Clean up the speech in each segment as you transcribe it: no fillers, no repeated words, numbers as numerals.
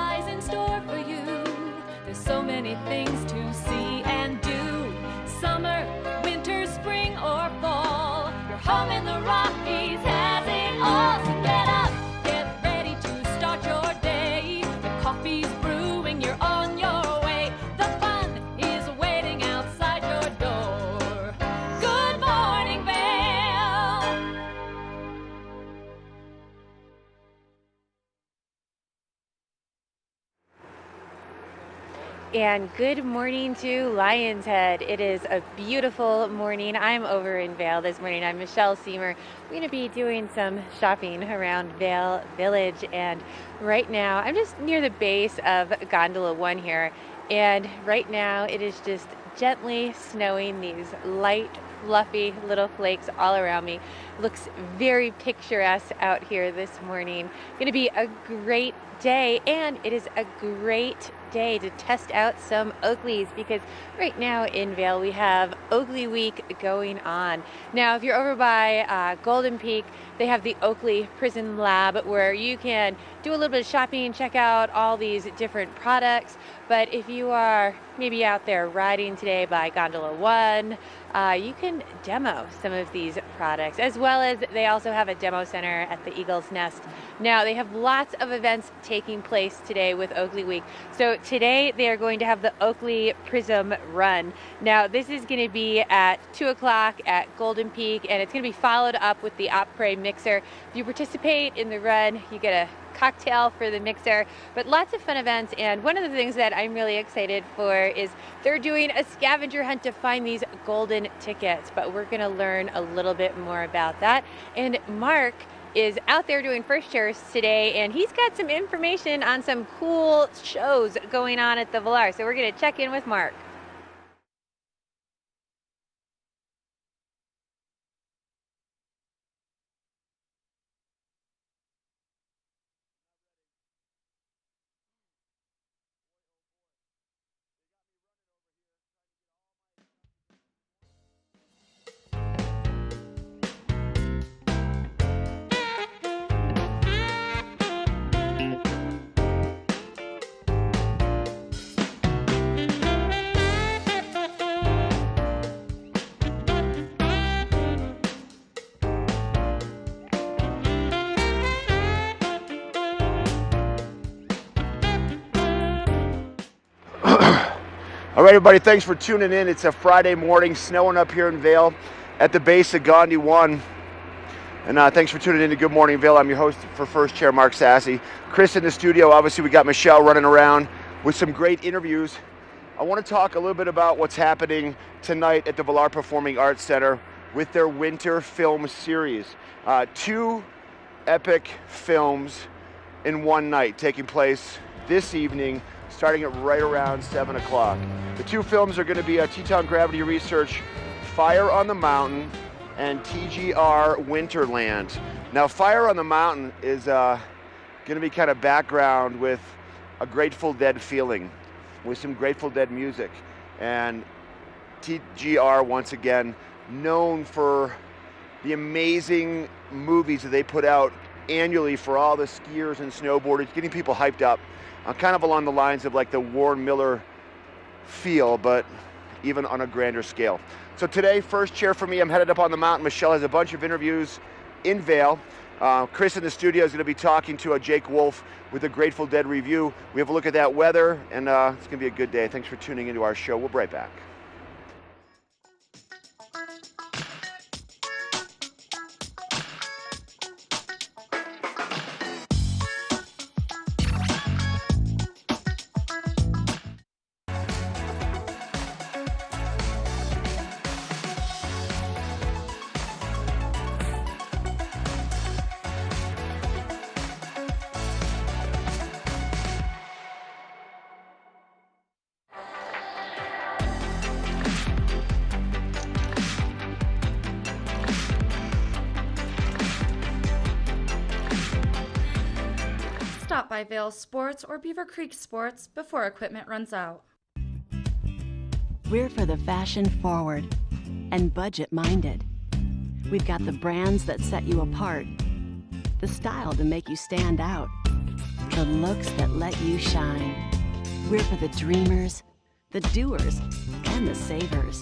lies in store for you. There's so many things to see and do. Summer, winter, spring, or fall. Your home in the Rockies has it all. So get up, get ready to start your day. The coffee's brewing, you're on your way. The fun is waiting outside your door. Good morning, Vail. And good morning to Lion's Head. It is a beautiful morning. I'm over in Vail this morning. I'm Michelle Seymour. We're going to be doing some shopping around Vail Village. And right now, I'm just near the base of Gondola 1 here. And right now, it is just gently snowing, these light, fluffy little flakes all around me. Looks very picturesque out here this morning. Going to be a great day, and it is a great day to test out some Oakleys, because right now in Vail we have Oakley Week going on. Now, if you're over by Golden Peak, they have the Oakley Prism Lab where you can do a little bit of shopping, check out all these different products. But if you are maybe out there riding today by Gondola 1, you can demo some of these products, as well as they also have a demo center at the Eagle's Nest. Now, they have lots of events taking place today with Oakley Week. So today they are going to have the Oakley Prism Run. Now, this is going to be at 2 o'clock at Golden Peak, and it's going to be followed up with the Opry Mixer. If you participate in the run, you get a cocktail for the mixer, but lots of fun events. And one of the things that I'm really excited for is they're doing a scavenger hunt to find these golden tickets, but we're going to learn a little bit more about that. And Mark is out there doing first chairs today, and he's got some information on some cool shows going on at the Villar. So we're going to check in with Mark. All right, everybody, thanks for tuning in. It's a Friday morning, snowing up here in Vail at the base of Gondi 1. And thanks for tuning in to Good Morning Vail. I'm your host for First Chair, Mark Sassy. Chris in the studio. Obviously, we got Michelle running around with some great interviews. I want to talk a little bit about what's happening tonight at the Villar Performing Arts Center with their winter film series. 2 epic films in one night taking place this evening, starting at right around 7 o'clock. The 2 films are going to be Teton Gravity Research, Fire on the Mountain, and TGR Winterland. Now, Fire on the Mountain is going to be kind of background with a Grateful Dead feeling, with some Grateful Dead music. And TGR, once again, known for the amazing movies that they put out annually for all the skiers and snowboarders, getting people hyped up. Kind of along the lines of like the Warren Miller feel, but even on a grander scale. So today, first chair for me, I'm headed up on the mountain. Michelle has a bunch of interviews in Vail. Chris in the studio is going to be talking to Jake Wolf with a Grateful Dead review. We have a look at that weather, and it's going to be a good day. Thanks for tuning into our show. We'll be right back. Stop by Vail Sports or Beaver Creek Sports before equipment runs out. We're for the fashion forward and budget minded. We've got the brands that set you apart, the style to make you stand out, the looks that let you shine. We're for the dreamers, the doers, and the savers.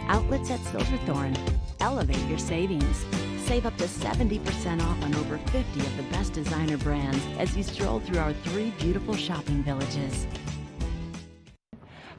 Outlets at Silverthorne. Elevate your savings. Save up to 70% off on over 50 of the best designer brands as you stroll through our 3 beautiful shopping villages.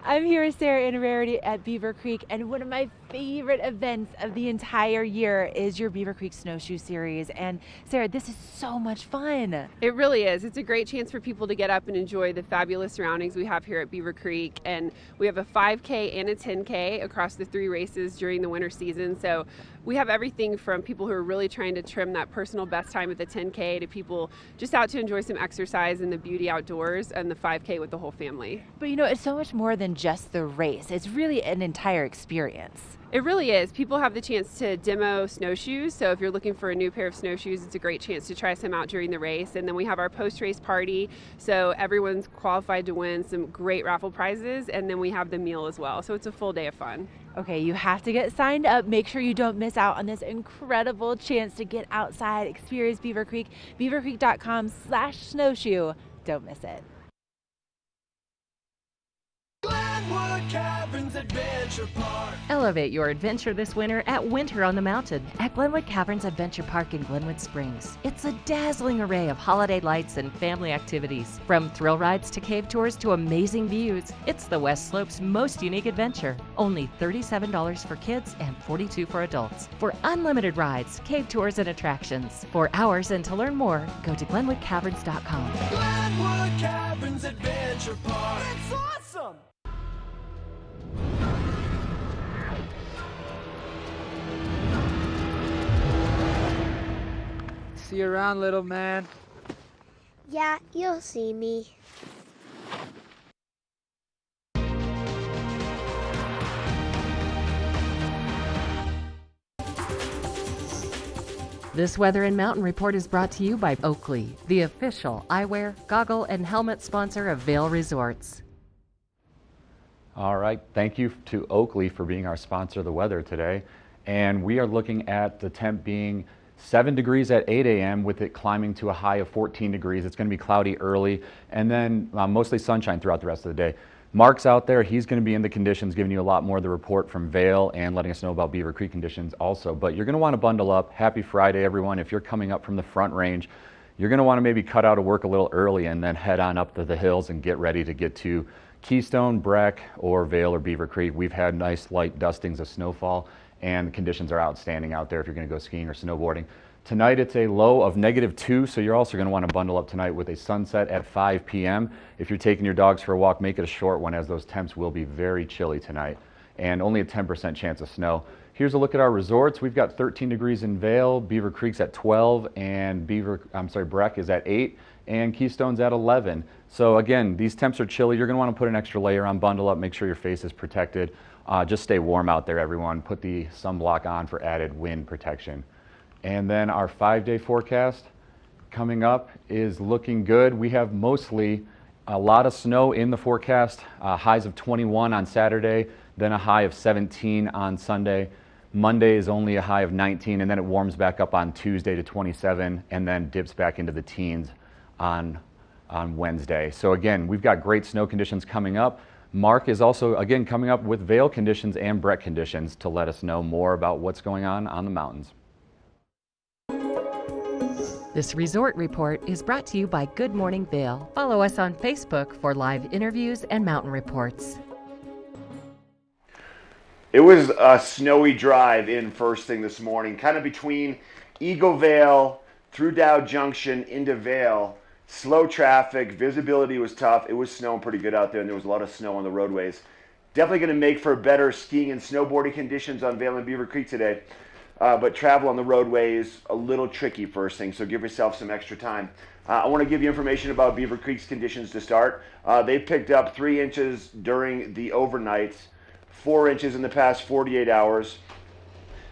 I'm here with Sarah and Rarity at Beaver Creek, and one of my favorite events of the entire year is your Beaver Creek Snowshoe Series. And Sarah, this is so much fun. It really is. It's a great chance for people to get up and enjoy the fabulous surroundings we have here at Beaver Creek. And we have a 5K and a 10K across the 3 races during the winter season. So we have everything from people who are really trying to trim that personal best time at the 10K to people just out to enjoy some exercise in the beauty outdoors, and the 5K with the whole family. But you know, it's so much more than just the race. It's really an entire experience. It really is. People have the chance to demo snowshoes. So if you're looking for a new pair of snowshoes, it's a great chance to try some out during the race. And then we have our post-race party. So everyone's qualified to win some great raffle prizes. And then we have the meal as well. So it's a full day of fun. Okay, you have to get signed up. Make sure you don't miss out on this incredible chance to get outside, experience Beaver Creek, beavercreek.com/snowshoe. Don't miss it. Elevate your adventure this winter at Winter on the Mountain at Glenwood Caverns Adventure Park in Glenwood Springs. It's a dazzling array of holiday lights and family activities. From thrill rides to cave tours to amazing views, it's the West Slope's most unique adventure. Only $37 for kids and $42 for adults. For unlimited rides, cave tours, and attractions. For hours and to learn more, go to glenwoodcaverns.com. Glenwood Caverns Adventure Park. It's awesome! See you around, little man. Yeah, you'll see me. This Weather and Mountain Report is brought to you by Oakley, the official eyewear, goggle, and helmet sponsor of Vail Resorts. All right, thank you to Oakley for being our sponsor of the weather today. And we are looking at the temp being 7 degrees at 8 a.m. with it climbing to a high of 14 degrees. It's going to be cloudy early and then mostly sunshine throughout the rest of the day. Mark's out there. He's going to be in the conditions, giving you a lot more of the report from Vail and letting us know about Beaver Creek conditions also. But you're going to want to bundle up. Happy Friday, everyone. If you're coming up from the Front Range, you're going to want to maybe cut out of work a little early and then head on up to the hills and get ready to get to Keystone, Breck, or Vail or Beaver Creek. We've had nice light dustings of snowfall, and the conditions are outstanding out there if you're going to go skiing or snowboarding. Tonight it's a low of -2, so you're also going to want to bundle up tonight with a sunset at 5 p.m. If you're taking your dogs for a walk, make it a short one, as those temps will be very chilly tonight, and only a 10% chance of snow. Here's a look at our resorts. We've got 13 degrees in Vail, Beaver Creek's at 12, and Breck is at 8, and Keystone's at 11. So again, these temps are chilly. You're going to want to put an extra layer on, bundle up, make sure your face is protected. Just stay warm out there, everyone. Put the sunblock on for added wind protection. And then our 5-day forecast coming up is looking good. We have mostly a lot of snow in the forecast, highs of 21 on Saturday, then a high of 17 on Sunday. Monday is only a high of 19, and then it warms back up on Tuesday to 27, and then dips back into the teens on Wednesday. So again, we've got great snow conditions coming up. Mark is also, again, coming up with Vail conditions and Breck conditions to let us know more about what's going on the mountains. This resort report is brought to you by Good Morning Vail. Follow us on Facebook for live interviews and mountain reports. It was a snowy drive in first thing this morning, kind of between Eagle Vale through Dow Junction into Vail. Slow traffic, visibility was tough. It was snowing pretty good out there, and there was a lot of snow on the roadways. Definitely going to make for better skiing and snowboarding conditions on Vail and Beaver Creek today. But travel on the roadway is a little tricky first thing, so give yourself some extra time. I want to give you information about Beaver Creek's conditions to start. They picked up 3 inches during the overnight, 4 inches in the past 48 hours.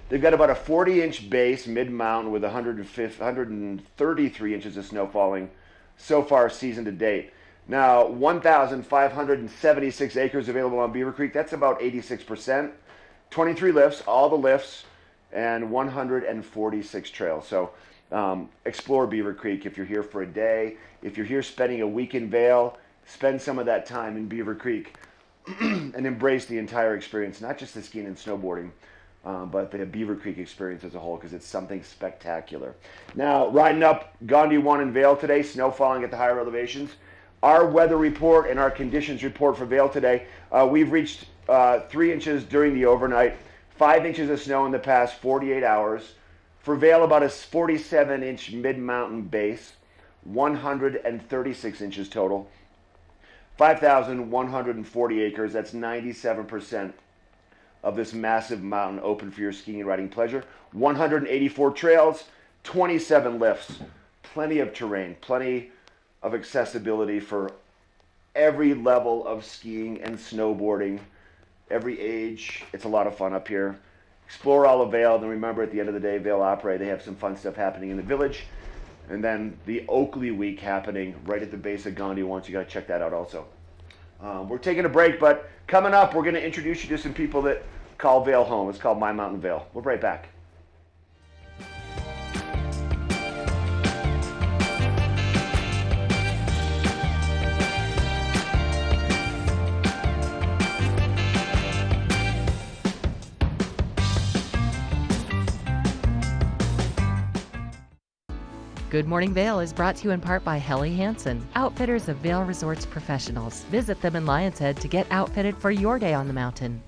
They've got about a 40-inch base mid-mountain with 133 inches of snow falling so far season to date. Now, 1,576 acres available on Beaver Creek. That's about 86%. 23 lifts, all the lifts, and 146 trails. So explore Beaver Creek. If you're here for a day, if you're here spending a week in Vail, spend some of that time in Beaver Creek and embrace the entire experience, not just the skiing and snowboarding, but the Beaver Creek experience as a whole, because it's something spectacular. Now, riding up Gandhi 1 in Vail today, snow falling at the higher elevations. Our weather report and our conditions report for Vail today, we've reached 3 inches during the overnight, 5 inches of snow in the past 48 hours. For Vail, about a 47-inch mid-mountain base, 136 inches total, 5,140 acres. That's 97% of this massive mountain open for your skiing and riding pleasure. 184 trails, 27 lifts, plenty of terrain, plenty of accessibility for every level of skiing and snowboarding, every age. It's a lot of fun up here. Explore all of Vail, and remember, at the end of the day, Vail Opera, they have some fun stuff happening in the village. And then the Oakley Week happening right at the base of Gandhi once. You got to check that out also. We're taking a break, but coming up, we're going to introduce you to some people that call Vail home. It's called My Mountain Vail. We'll be right back. Good Morning Vail is brought to you in part by Helly Hansen, outfitters of Vail Resorts professionals. Visit them in Lion's Head to get outfitted for your day on the mountain.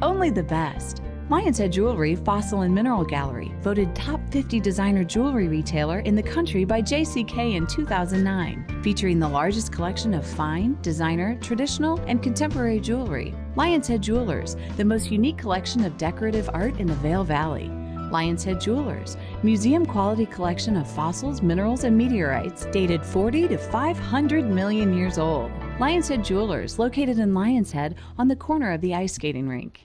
Only the best. Lion's Head Jewelry Fossil and Mineral Gallery, voted top 50 designer jewelry retailer in the country by JCK in 2009, featuring the largest collection of fine, designer, traditional, and contemporary jewelry. Lion's Head Jewelers, the most unique collection of decorative art in the Vail Valley. Lion's Head Jewelers, museum-quality collection of fossils, minerals, and meteorites dated 40 to 500 million years old. Lion's Head Jewelers, located in Lion's Head on the corner of the ice skating rink.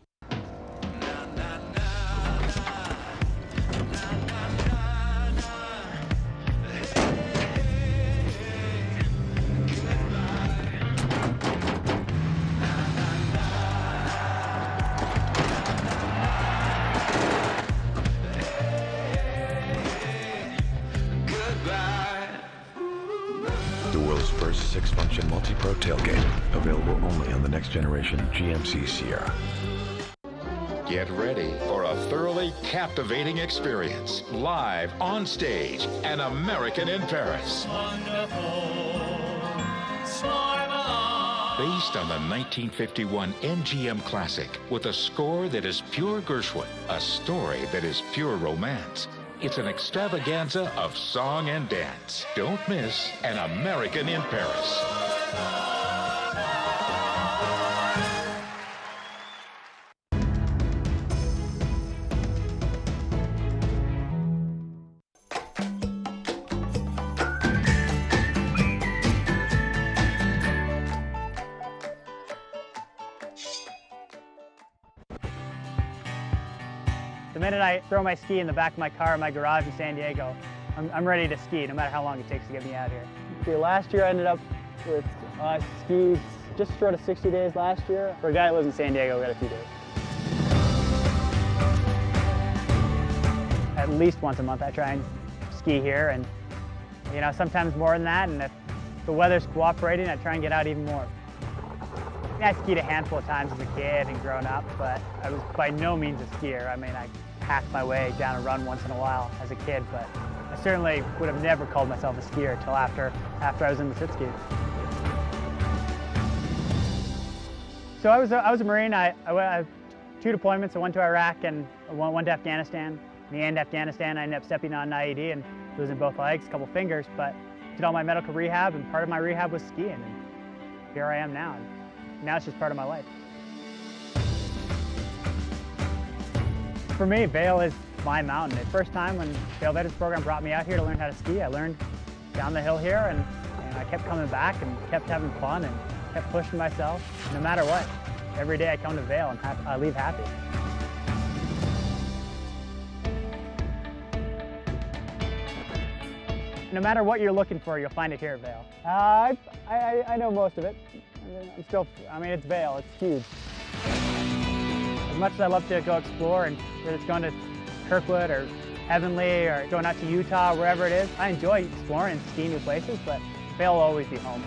Six-function multi-pro tailgate, available only on the next generation GMC Sierra. Get ready for a thoroughly captivating experience, live on stage, An American in Paris. Based on the 1951 MGM classic, with a score that is pure Gershwin, a story that is pure romance. It's an extravaganza of song and dance. Don't miss An American in Paris. The minute I throw my ski in the back of my car in my garage in San Diego, I'm ready to ski, no matter how long it takes to get me out here. Okay, last year I ended up with skis just short of 60 days last year. For a guy that lives in San Diego, we got a few days. At least once a month I try and ski here, and sometimes more than that, and if the weather's cooperating, I try and get out even more. I skied a handful of times as a kid and grown up, but I was by no means a skier. I mean, I hacked my way down a run once in a while as a kid, but I certainly would have never called myself a skier until after I was in the sit skis. So I was a Marine. I had 2 deployments, one to Iraq and one to Afghanistan. In the end, Afghanistan, I ended up stepping on an IED and losing both legs, a couple fingers, but did all my medical rehab, and part of my rehab was skiing, and here I am now. Now it's just part of my life. For me, Vail is my mountain. The first time when Vail Veterans Program brought me out here to learn how to ski, I learned down the hill here, and I kept coming back and kept having fun and kept pushing myself. No matter what, every day I come to Vail and I leave happy. No matter what you're looking for, you'll find it here at Vail. I know most of it. It's Vail, it's huge. As much as I love to go explore, and whether it's going to Kirkwood or Heavenly or going out to Utah, wherever it is. I enjoy exploring and skiing new places, but Vail will always be home.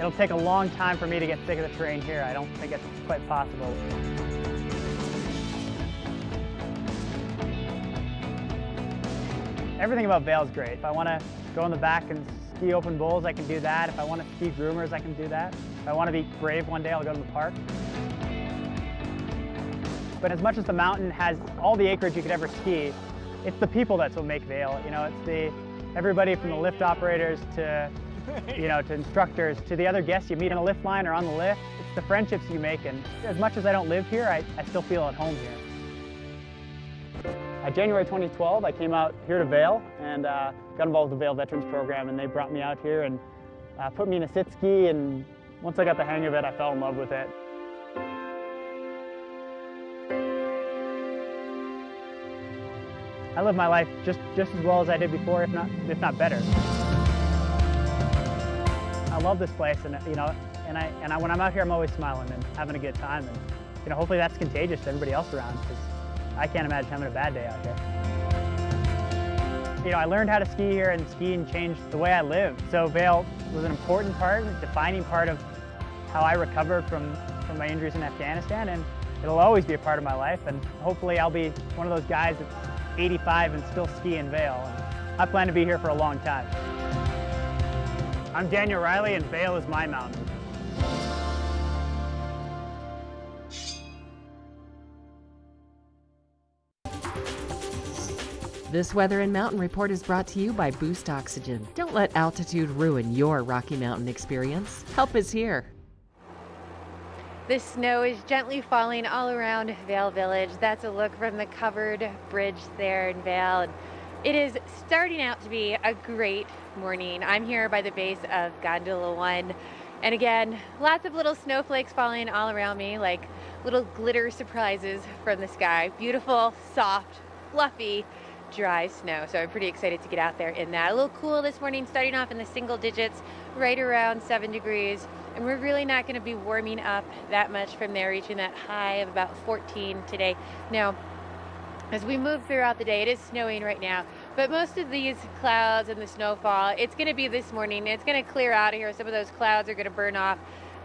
It'll take a long time for me to get sick of the terrain here. I don't think it's quite possible. Everything about Vail is great. If I want to go in the back and ski open bowls, I can do that. If I want to ski groomers, I can do that. If I want to be brave one day, I'll go to the park. But as much as the mountain has all the acreage you could ever ski, it's the people that's what make Vail. You know, it's everybody from the lift operators to to instructors, to the other guests you meet on a lift line or on the lift. It's the friendships you make, and as much as I don't live here, I still feel at home here. January 2012, I came out here to Vail and got involved with the Vail Veterans Program, and they brought me out here and put me in a sit ski, and once I got the hang of it, I fell in love with it. I live my life just as well as I did before, if not better. I love this place, and when I'm out here, I'm always smiling and having a good time, and hopefully that's contagious to everybody else around, because I can't imagine having a bad day out here. I learned how to ski here, and skiing changed the way I live. So Vail was an important part, a defining part of how I recovered from my injuries in Afghanistan, and it'll always be a part of my life, and hopefully I'll be one of those guys that's 85 and still ski in Vail. And I plan to be here for a long time. I'm Daniel Riley, and Vail is my mountain. This Weather and Mountain Report is brought to you by Boost Oxygen. Don't let altitude ruin your Rocky Mountain experience. Help is here. The snow is gently falling all around Vail Village. That's a look from the covered bridge there in Vail. And it is starting out to be a great morning. I'm here by the base of Gondola 1. And again, lots of little snowflakes falling all around me, like little glitter surprises from the sky. Beautiful, soft, fluffy, dry snow. So I'm pretty excited to get out there in that. A little cool this morning, starting off in the single digits, right around 7 degrees. And we're really not going to be warming up that much from there, reaching that high of about 14 today. Now, as we move throughout the day, it is snowing right now, but most of these clouds and the snowfall, it's going to be this morning. It's going to clear out of here. Some of those clouds are going to burn off,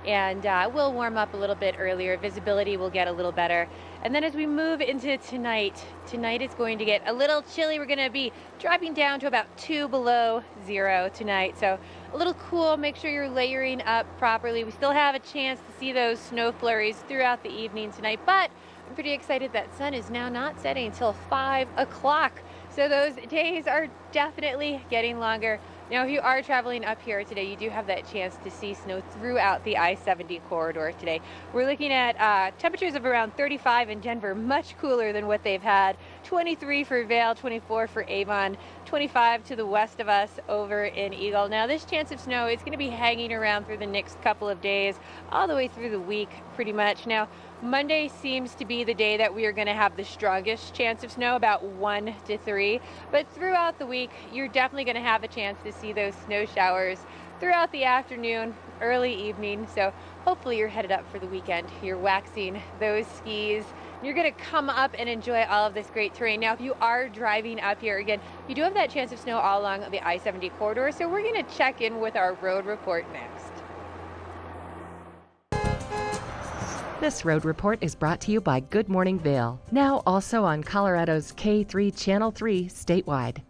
and we'll warm up a little bit earlier. Visibility will get a little better. And then as we move into tonight is going to get a little chilly. We're going to be dropping down to about 2 below zero tonight. So a little cool. Make sure you're layering up properly. We still have a chance to see those snow flurries throughout the evening tonight, but I'm pretty excited that sun is now not setting until 5 o'clock. So those days are definitely getting longer. Now, if you are traveling up here today, you do have that chance to see snow throughout the I-70 corridor today. We're looking at temperatures of around 35 in Denver, much cooler than what they've had. 23 for Vail, 24 for Avon, 25 to the west of us over in Eagle. Now, this chance of snow is going to be hanging around through the next couple of days, all the way through the week, pretty much. Now, Monday seems to be the day that we are going to have the strongest chance of snow, about 1 to 3. But throughout the week, you're definitely going to have a chance to see those snow showers throughout the afternoon, early evening. So hopefully you're headed up for the weekend. You're waxing those skis. You're going to come up and enjoy all of this great terrain. Now, if you are driving up here, again, you do have that chance of snow all along the I-70 corridor. So we're going to check in with our road report next. This road report is brought to you by Good Morning Vail, now also on Colorado's K3 Channel 3 statewide.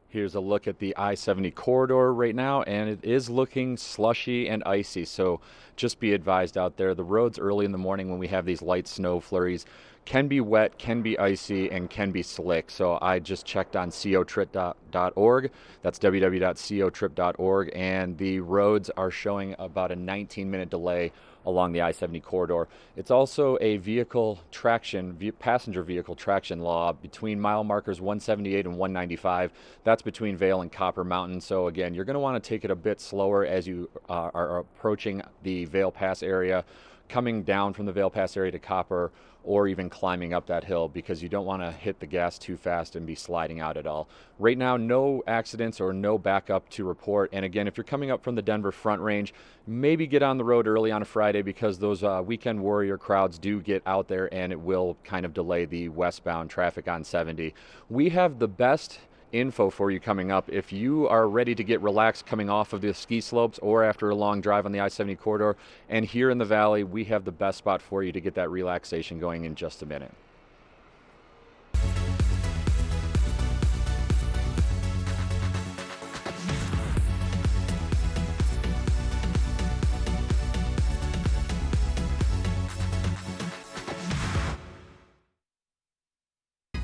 Here's a look at the I-70 corridor right now, and it is looking slushy and icy, so just be advised out there. The roads early in the morning when we have these light snow flurries can be wet, can be icy, and can be slick. So I just checked on cotrip.org. That's www.cotrip.org, and the roads are showing about a 19-minute delay along the I-70 corridor. It's also a passenger vehicle traction law between mile markers 178 and 195. That's between Vail and Copper Mountain. So again, you're going to want to take it a bit slower as you are approaching the Vail Pass area. coming down from the Vail Pass area to Copper, or even climbing up that hill, because you don't want to hit the gas too fast and be sliding out at all. Right now, no accidents or no backup to report. And again, if you're coming up from the Denver Front Range, maybe get on the road early on a Friday, because those weekend warrior crowds do get out there, and it will kind of delay the westbound traffic on 70. We have the best info for you coming up. If you are ready to get relaxed coming off of the ski slopes or after a long drive on the I-70 corridor, and here in the valley, we have the best spot for you to get that relaxation going in just a minute.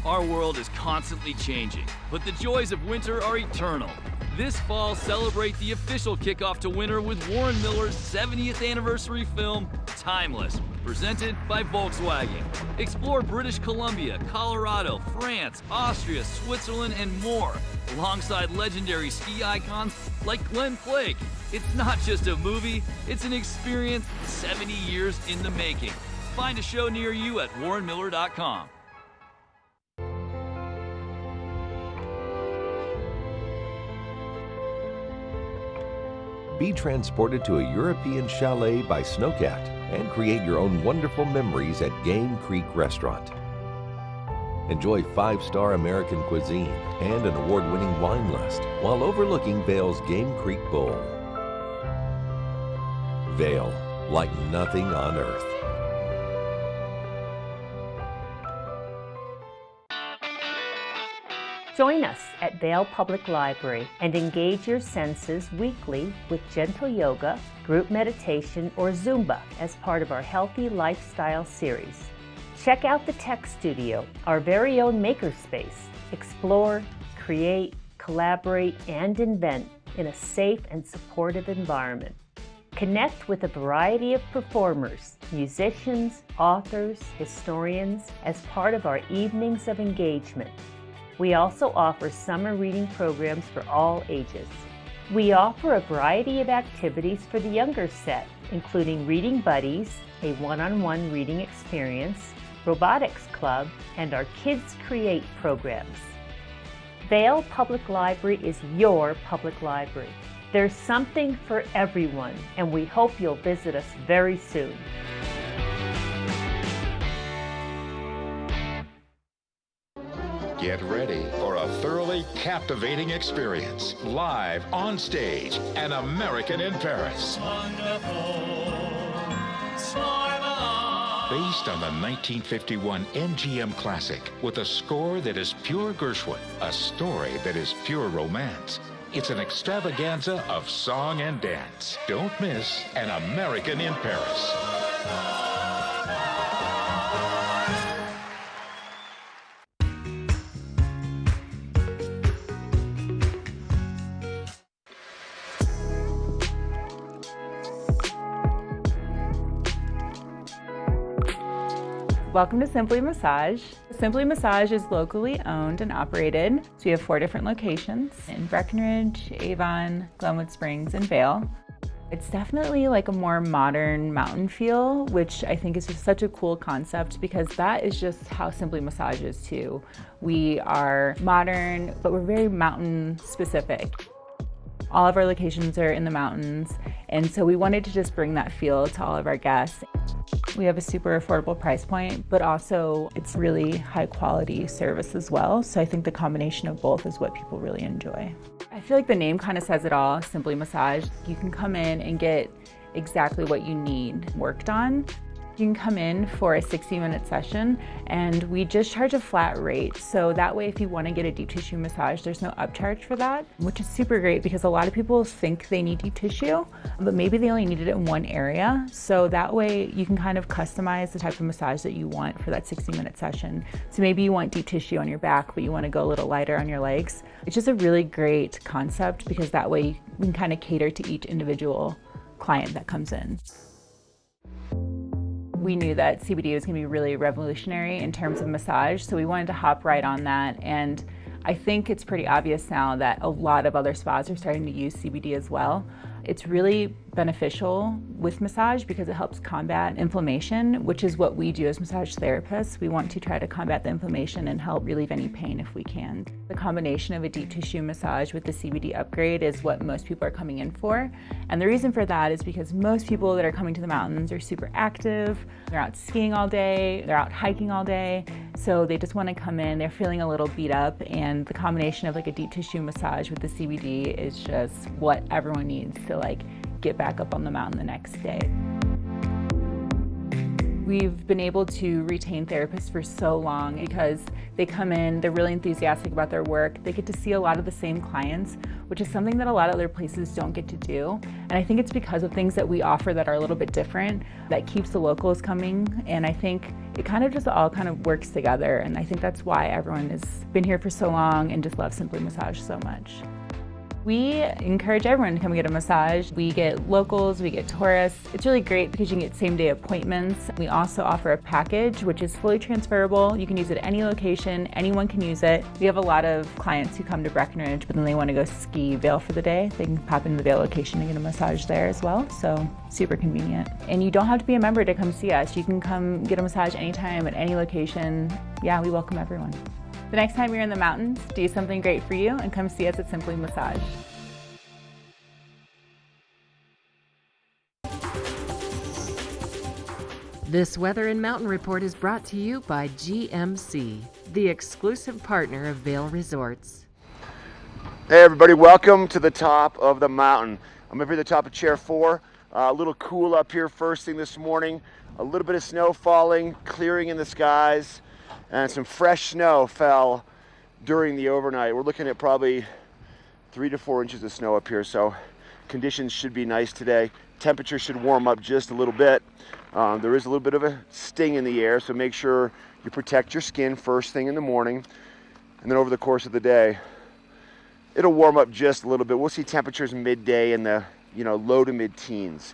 Our world is constantly changing, but the joys of winter are eternal. This fall, celebrate the official kickoff to winter with Warren Miller's 70th anniversary film, Timeless, presented by Volkswagen. Explore British Columbia, Colorado, France, Austria, Switzerland, and more, alongside legendary ski icons like Glenn Flake. It's not just a movie, it's an experience 70 years in the making. Find a show near you at warrenmiller.com. Be transported to a European chalet by Snowcat and create your own wonderful memories at Game Creek Restaurant. Enjoy 5-star American cuisine and an award-winning wine list while overlooking Vail's Game Creek Bowl. Vail, like nothing on earth. Join us at Vail Public Library and engage your senses weekly with gentle yoga, group meditation, or Zumba as part of our Healthy Lifestyle series. Check out the Tech Studio, our very own makerspace. Explore, create, collaborate, and invent in a safe and supportive environment. Connect with a variety of performers, musicians, authors, historians as part of our evenings of engagement. We also offer summer reading programs for all ages. We offer a variety of activities for the younger set, including Reading Buddies, a one-on-one reading experience, Robotics Club, and our Kids Create programs. Vail Public Library is your public library. There's something for everyone, and we hope you'll visit us very soon. Get ready for a thoroughly captivating experience. Live on stage, An American in Paris. Based on the 1951 MGM classic, with a score that is pure Gershwin, a story that is pure romance. It's an extravaganza of song and dance. Don't miss An American in Paris. Welcome to Simply Massage. Simply Massage is locally owned and operated. So we have 4 different locations in Breckenridge, Avon, Glenwood Springs, and Vail. It's definitely like a more modern mountain feel, which I think is just such a cool concept because that is just how Simply Massage is too. We are modern, but we're very mountain specific. All of our locations are in the mountains, and so we wanted to just bring that feel to all of our guests. We have a super affordable price point, but also it's really high quality service as well. So I think the combination of both is what people really enjoy. I feel like the name kind of says it all, Simply Massage. You can come in and get exactly what you need worked on. You can come in for a 60-minute session and we just charge a flat rate. So that way, if you want to get a deep tissue massage, there's no upcharge for that, which is super great because a lot of people think they need deep tissue, but maybe they only need it in one area. So that way you can kind of customize the type of massage that you want for that 60-minute session. So maybe you want deep tissue on your back, but you want to go a little lighter on your legs. It's just a really great concept because that way you can kind of cater to each individual client that comes in. We knew that CBD was going to be really revolutionary in terms of massage, so we wanted to hop right on that. And I think it's pretty obvious now that a lot of other spas are starting to use CBD as well. It's really beneficial with massage because it helps combat inflammation, which is what we do as massage therapists. We want to try to combat the inflammation and help relieve any pain if we can. The combination of a deep tissue massage with the CBD upgrade is what most people are coming in for. And the reason for that is because most people that are coming to the mountains are super active. They're out skiing all day, they're out hiking all day. So they just want to come in, they're feeling a little beat up, and the combination of like a deep tissue massage with the CBD is just what everyone needs to like get back up on the mountain the next day. We've been able to retain therapists for so long because they come in, they're really enthusiastic about their work, they get to see a lot of the same clients, which is something that a lot of other places don't get to do. And I think it's because of things that we offer that are a little bit different that keeps the locals coming, and I think it kind of just all kind of works together, and I think that's why everyone has been here for so long and just loves Simply Massage so much. We encourage everyone to come get a massage. We get locals, we get tourists. It's really great because you can get same-day appointments. We also offer a package which is fully transferable. You can use it at any location, anyone can use it. We have a lot of clients who come to Breckenridge, but then they want to go ski Vail for the day. They can pop into the Vail location and get a massage there as well, so super convenient. And you don't have to be a member to come see us. You can come get a massage anytime at any location. Yeah, we welcome everyone. The next time you're in the mountains, do something great for you and come see us at Simply Massage. This Weather and Mountain Report is brought to you by GMC, the exclusive partner of Vail Resorts. Hey everybody, welcome to the top of the mountain. I'm up here at the top of Chair 4. A little cool up here first thing this morning. A little bit of snow falling, clearing in the skies, and some fresh snow fell during the overnight. We're looking at probably 3 to 4 inches of snow up here, so conditions should be nice today. Temperature should warm up just a little bit. There is a little bit of a sting in the air, so make sure you protect your skin first thing in the morning, and then over the course of the day it'll warm up just a little bit. We'll see temperatures midday in the low to mid-teens.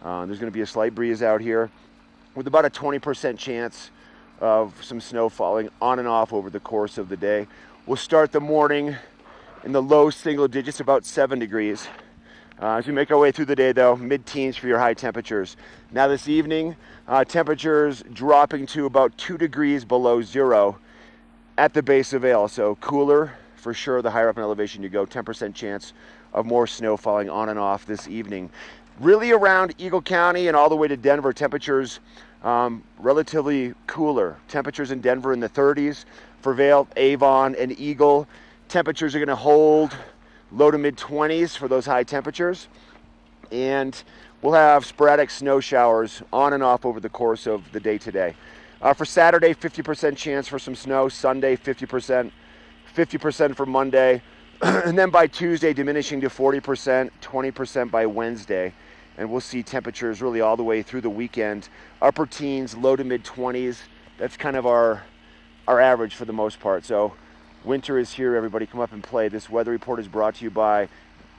There's going to be a slight breeze out here with about a 20% chance of some snow falling on and off over the course of the day. We'll start the morning in the low single digits, about 7 degrees. As we make our way through the day, though, mid-teens for your high temperatures. Now this evening, temperatures dropping to about 2 degrees below zero at the base of Vail. So cooler for sure the higher up in elevation you go. 10% chance of more snow falling on and off this evening. Really around Eagle County and all the way to Denver, temperatures relatively cooler. Temperatures in Denver in the 30s. For Vail, Avon, and Eagle, temperatures are going to hold low to mid 20s for those high temperatures. And we'll have sporadic snow showers on and off over the course of the day today. For Saturday, 50% chance for some snow. Sunday, 50%. 50% for Monday. And then by Tuesday, diminishing to 40%, 20% by Wednesday. And we'll see temperatures really all the way through the weekend. Upper teens, low to mid 20s. That's kind of our average for the most part. So winter is here, everybody. Come up and play. This weather report is brought to you by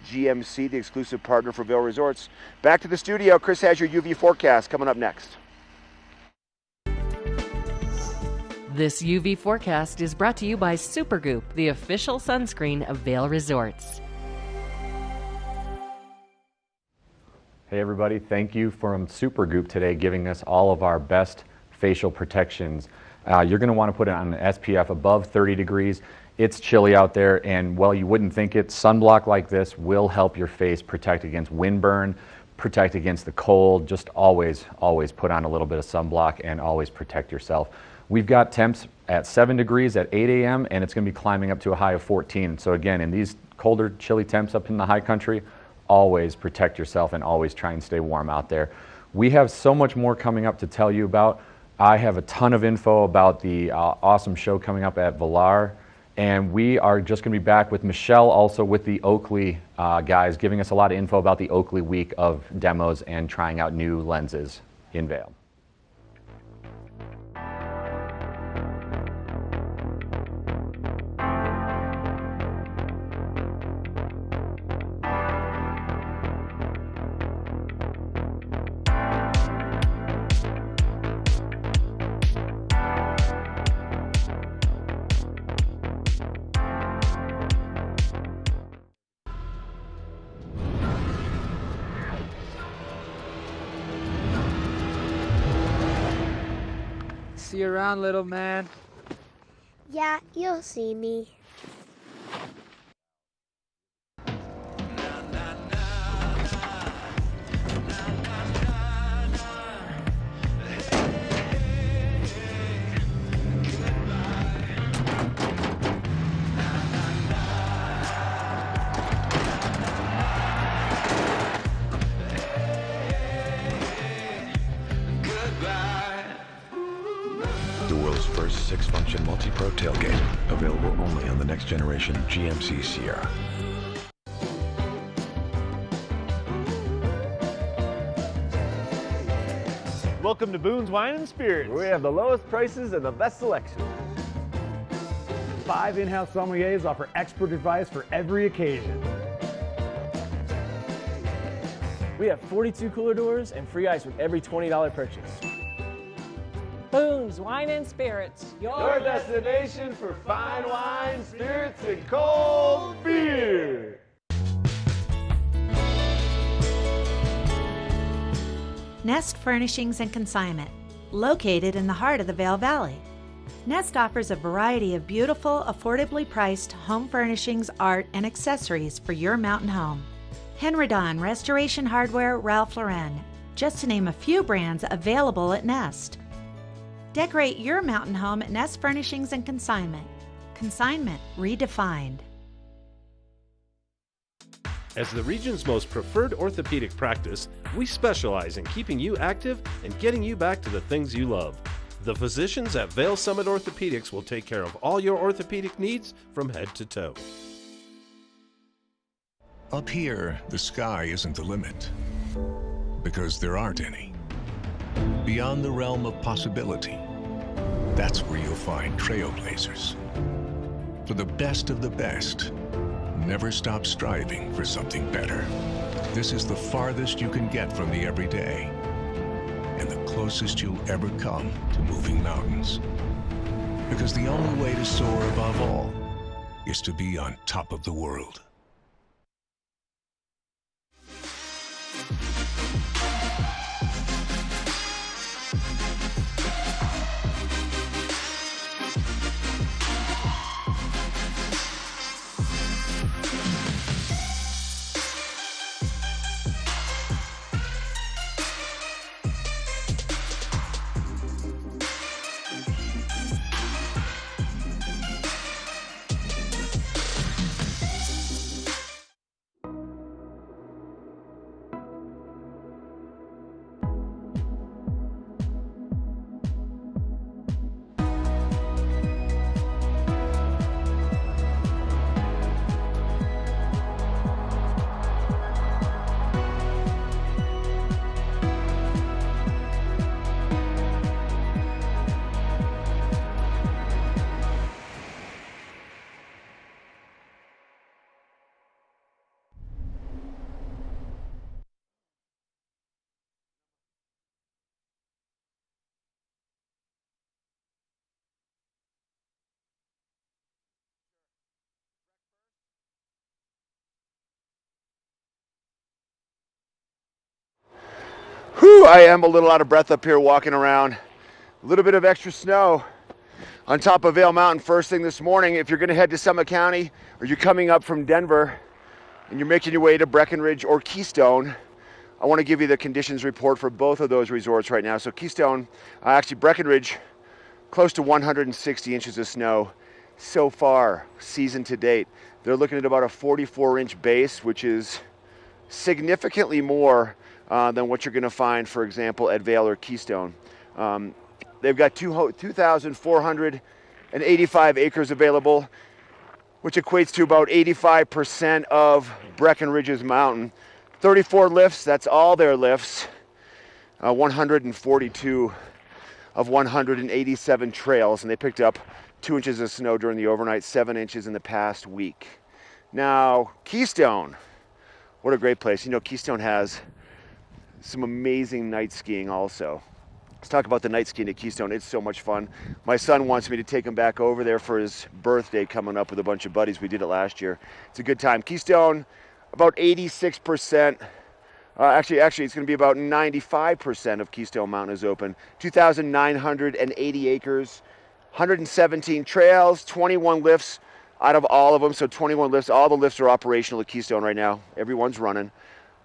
GMC, the exclusive partner for Vail Resorts. Back to the studio. Chris has your UV forecast coming up next. This UV forecast is brought to you by Supergoop, the official sunscreen of Vail Resorts. Hey everybody, thank you from Supergoop today giving us all of our best facial protections. You're going to want to put it on an SPF above 30 degrees. It's chilly out there, and while you wouldn't think it, sunblock like this will help your face protect against windburn, protect against the cold. Just always put on a little bit of sunblock and always protect yourself. We've got temps at 7 degrees at 8 a.m. and it's going to be climbing up to a high of 14. So again, in these colder, chilly temps up in the high country, always protect yourself and always try and stay warm out there. We have so much more coming up to tell you about. I have a ton of info about the awesome show coming up at Villar, and we are just going to be back with Michelle, also with the Oakley guys, giving us a lot of info about the Oakley week of demos and trying out new lenses in Vail. See you around, little man. Yeah, you'll see me. The world's first 6-function multi-pro tailgate, available only on the next generation GMC Sierra. Welcome to Boone's Wine and Spirits. We have the lowest prices and the best selection. 5 in-house sommeliers offer expert advice for every occasion. We have 42 cooler doors and free ice with every $20 purchase. Boone's Wine and Spirits. Your destination for fine wine, spirits, and cold beer. Nest Furnishings and Consignment, located in the heart of the Vail Valley. Nest offers a variety of beautiful, affordably priced home furnishings, art, and accessories for your mountain home. Henredon, Restoration Hardware, Ralph Lauren, just to name a few brands available at Nest. Decorate your mountain home at Nest Furnishings and Consignment. Consignment redefined. As the region's most preferred orthopedic practice, we specialize in keeping you active and getting you back to the things you love. The physicians at Vail Summit Orthopedics will take care of all your orthopedic needs from head to toe. Up here, the sky isn't the limit, because there aren't any. Beyond the realm of possibility, that's where you'll find trailblazers. For the best of the best, never stop striving for something better. This is the farthest you can get from the everyday, and the closest you'll ever come to moving mountains. Because the only way to soar above all is to be on top of the world. Whew, I am a little out of breath up here walking around. A little bit of extra snow on top of Vail Mountain first thing this morning. If you're going to head to Summit County or you're coming up from Denver and you're making your way to Breckenridge or Keystone, I want to give you the conditions report for both of those resorts right now. So Keystone, actually Breckenridge, close to 160 inches of snow so far, season to date. They're looking at about a 44-inch base, which is significantly more than what you're going to find, for example, at Vail or Keystone. They've got 2,485 acres available, which equates to about 85% of Breckenridge's mountain. 34 lifts, that's all their lifts. 142 of 187 trails, and they picked up 2 inches of snow during the overnight, 7 inches in the past week. Now, Keystone, what a great place. You know, Keystone has some amazing night skiing also. Let's talk about the night skiing at Keystone. It's so much fun. My son wants me to take him back over there for his birthday coming up with a bunch of buddies. We did it last year. It's a good time. Keystone, about 86% Actually, it's going to be about 95% of Keystone Mountain is open. 2,980 acres, 117 trails, 21 lifts out of all of them. So 21 lifts. All the lifts are operational at Keystone right now. Everyone's running.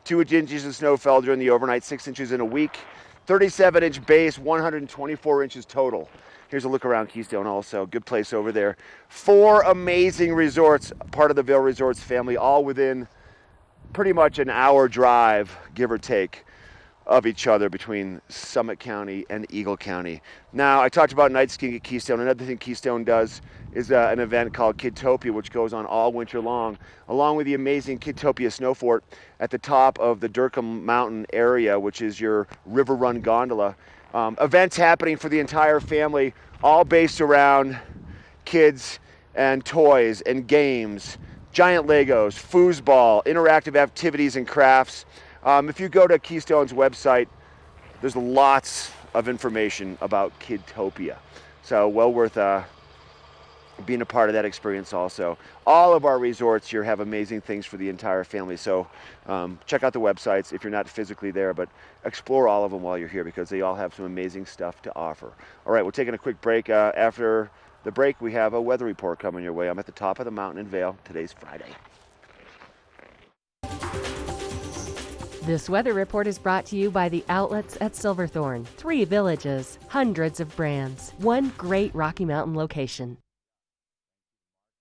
2 inches of snow fell during the overnight, 6 inches in a week. 37-inch base, 124 inches total. Here's a look around Keystone also. Good place over there. 4 amazing resorts, part of the Vail Resorts family, all within pretty much an hour drive, give or take, of each other between Summit County and Eagle County. Now, I talked about night skiing at Keystone. Another thing Keystone does is an event called Kidtopia, which goes on all winter long, along with the amazing Kidtopia Snow Fort at the top of the Durkham Mountain area, which is your river run gondola. Events happening for the entire family, all based around kids and toys and games, giant Legos, foosball, interactive activities and crafts. If you go to Keystone's website, there's lots of information about Kidtopia. So well worth being a part of that experience also. All of our resorts here have amazing things for the entire family. So check out the websites if you're not physically there, but explore all of them while you're here because they all have some amazing stuff to offer. All right, we're taking a quick break. After the break, we have a weather report coming your way. I'm at the top of the mountain in Vail. Today's Friday. This weather report is brought to you by the outlets at Silverthorne. 3 villages, hundreds of brands, one great Rocky Mountain location.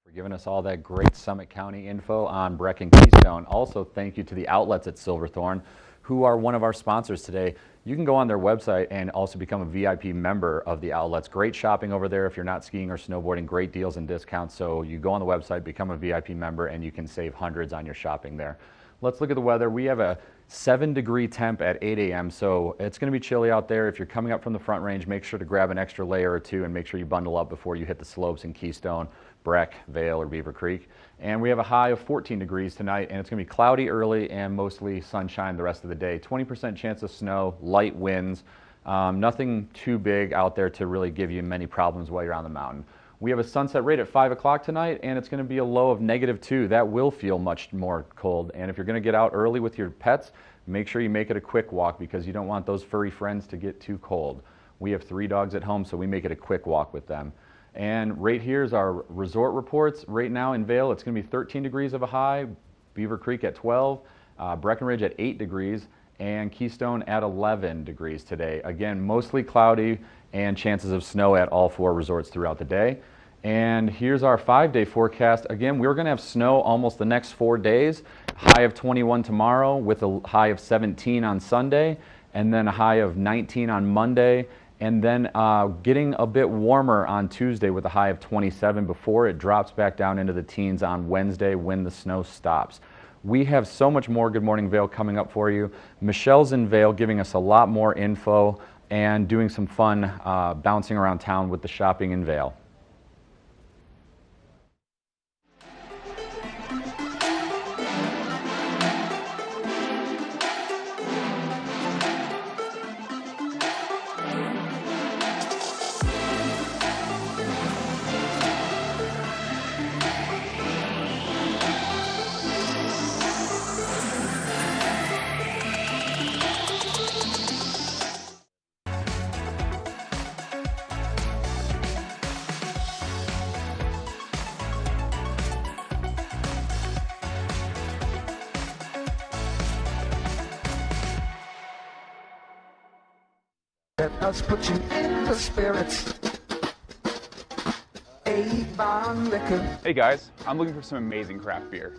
For giving us all that great Summit County info on Breck and Keystone. Also, thank you to the outlets at Silverthorne, who are one of our sponsors today. You can go on their website and also become a VIP member of the outlets. Great shopping over there if you're not skiing or snowboarding, great deals and discounts. So you go on the website, become a VIP member, and you can save hundreds on your shopping there. Let's look at the weather. We have a 7-degree temp at 8 a.m., so it's going to be chilly out there. If you're coming up from the Front Range, make sure to grab an extra layer or two and make sure you bundle up before you hit the slopes in Keystone, Breck, Vail, or Beaver Creek. And we have a high of 14 degrees tonight, and it's going to be cloudy early and mostly sunshine the rest of the day. 20% chance of snow, light winds, nothing too big out there to really give you many problems while you're on the mountain. We have a sunset rate at 5 o'clock tonight, and it's going to be a low of -2. That will feel much more cold. And if you're going to get out early with your pets, make sure you make it a quick walk because you don't want those furry friends to get too cold. We have 3 dogs at home, so we make it a quick walk with them. And right here is our resort reports. Right now in Vail, it's going to be 13 degrees of a high, Beaver Creek at 12, Breckenridge at 8 degrees, and Keystone at 11 degrees today. Again, mostly cloudy and chances of snow at all 4 resorts throughout the day. And here's our 5-day forecast. Again, we're going to have snow almost the next 4 days. High of 21 tomorrow with a high of 17 on Sunday, and then a high of 19 on Monday, and then getting a bit warmer on Tuesday with a high of 27 before it drops back down into the teens on Wednesday when the snow stops. We have so much more Good Morning Vail coming up for you. Michelle's in Vail giving us a lot more info and doing some fun bouncing around town with the shopping in Vail. Let us put you in the spirits. Avon Liquor. Hey guys, I'm looking for some amazing craft beer.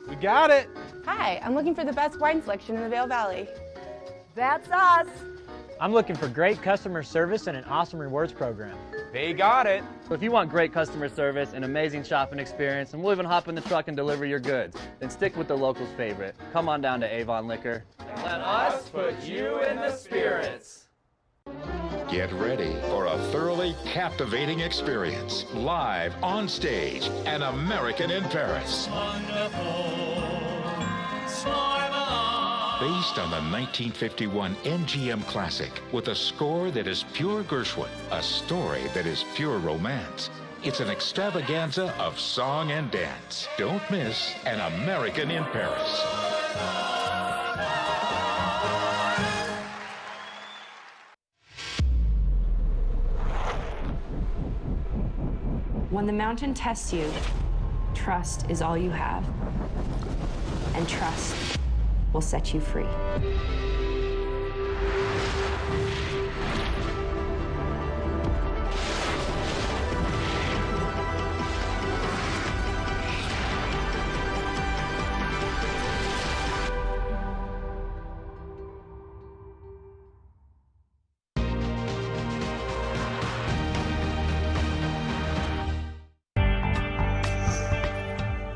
We got it! Hi, I'm looking for the best wine selection in the Vail Valley. That's us! I'm looking for great customer service and an awesome rewards program. They got it! So if you want great customer service, an amazing shopping experience, and we'll even hop in the truck and deliver your goods, then stick with the locals' favorite. Come on down to Avon Liquor. Let us put you in the spirits. Get ready for a thoroughly captivating experience. Live on stage, An American in Paris. Based on the 1951 MGM classic, with a score that is pure Gershwin, a story that is pure romance. It's an extravaganza of song and dance. Don't miss An American in Paris. the mountain tests you, trust is all you have. And trust will set you free.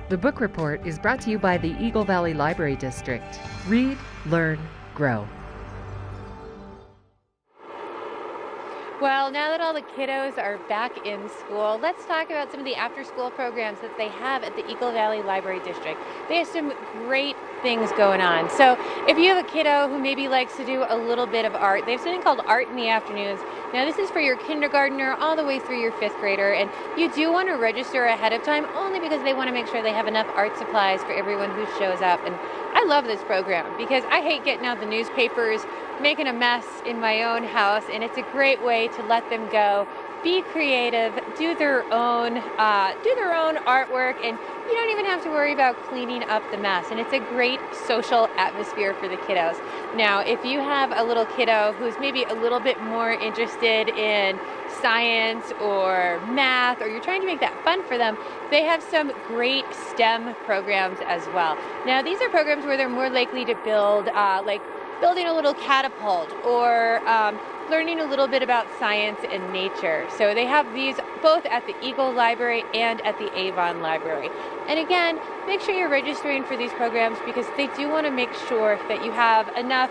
The Book Report is brought to you by the Eagle Valley Library District. Read, learn, grow. Well, now that all the kiddos are back in school, let's talk about some of the after-school programs that they have at the Eagle Valley Library District. They have some great things going on. So if you have a kiddo who maybe likes to do a little bit of art, they have something called Art in the Afternoons. Now this is for your kindergartner all the way through your 5th grader, and you do want to register ahead of time only because they want to make sure they have enough art supplies for everyone who shows up. And I love this program because I hate getting out the newspapers, making a mess in my own house, and it's a great way to let them go, be creative, do their own artwork, and you don't even have to worry about cleaning up the mess. And it's a great social atmosphere for the kiddos. Now, if you have a little kiddo who's maybe a little bit more interested in science or math, or you're trying to make that fun for them, they have some great STEM programs as well. Now, these are programs where they're more likely to build, like building a little catapult or learning a little bit about science and nature. So they have these both at the Eagle Library and at the Avon Library. And again, make sure you're registering for these programs because they do want to make sure that you have enough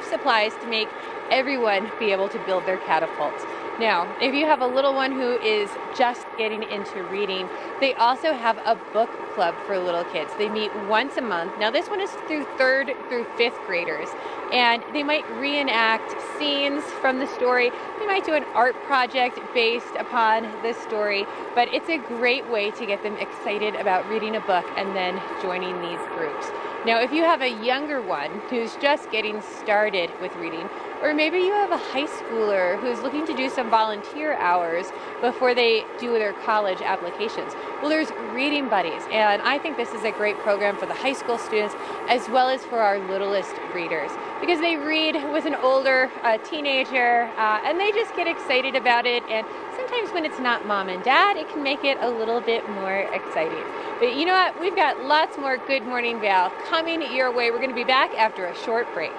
supplies to make everyone be able to build their catapults. Now, if you have a little one who is just getting into reading, they also have a book club for little kids. They meet once a month. Now, this one is through 3rd through 5th graders, and they might reenact scenes from the story. They might do an art project based upon the story, but it's a great way to get them excited about reading a book and then joining these groups. Now, if you have a younger one who's just getting started with reading, or maybe you have a high schooler who's looking to do some volunteer hours before they do their college applications, well, there's Reading Buddies, and I think this is a great program for the high school students as well as for our littlest readers, because they read with an older teenager, and they just get excited about it, and sometimes when it's not mom and dad, it can make it a little bit more exciting. But you know what? We've got lots more Good Morning Val coming your way. We're going to be back after a short break.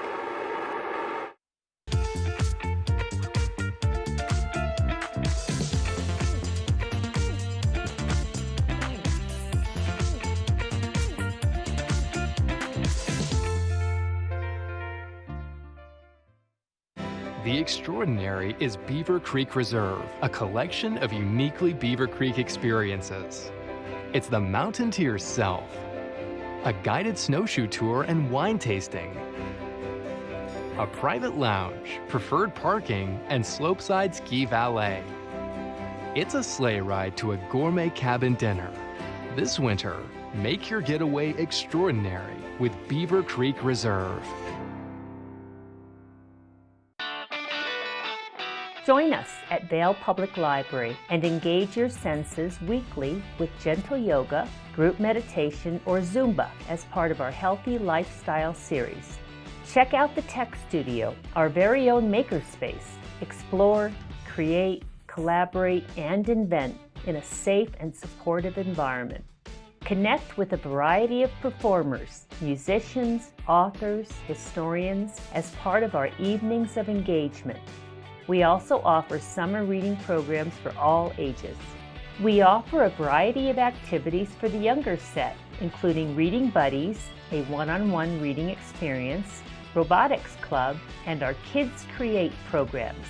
The extraordinary is Beaver Creek Reserve, a collection of uniquely Beaver Creek experiences. It's the mountain to yourself, a guided snowshoe tour and wine tasting, a private lounge, preferred parking, and slopeside ski valet. It's a sleigh ride to a gourmet cabin dinner. This winter, make your getaway extraordinary with Beaver Creek Reserve. Join us at Vail Public Library and engage your senses weekly with gentle yoga, group meditation, or Zumba as part of our Healthy Lifestyle series. Check out the Tech Studio, our very own makerspace. Explore, create, collaborate, and invent in a safe and supportive environment. Connect with a variety of performers, musicians, authors, historians as part of our evenings of engagement. We also offer summer reading programs for all ages. We offer a variety of activities for the younger set, including Reading Buddies, a one-on-one reading experience, Robotics Club, and our Kids Create programs.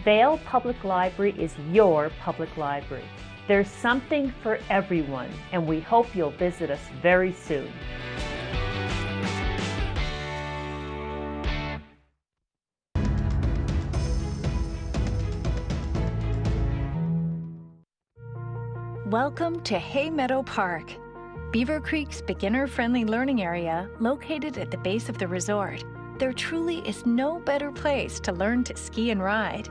Vail Public Library is your public library. There's something for everyone, and we hope you'll visit us very soon. Welcome to Hay Meadow Park, Beaver Creek's beginner-friendly learning area located at the base of the resort. There truly is no better place to learn to ski and ride.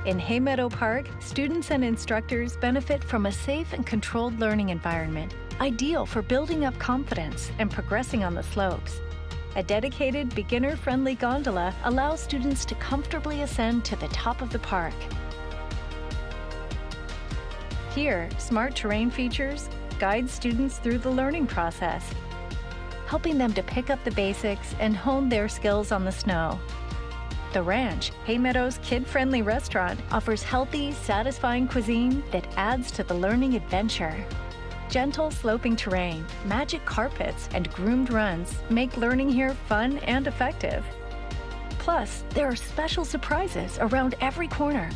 In Hay Meadow Park, students and instructors benefit from a safe and controlled learning environment, ideal for building up confidence and progressing on the slopes. A dedicated, beginner-friendly gondola allows students to comfortably ascend to the top of the park. Here, smart terrain features guide students through the learning process, helping them to pick up the basics and hone their skills on the snow. The Ranch, Hay Meadow's kid-friendly restaurant, offers healthy, satisfying cuisine that adds to the learning adventure. Gentle sloping terrain, magic carpets, and groomed runs make learning here fun and effective. Plus, there are special surprises around every corner.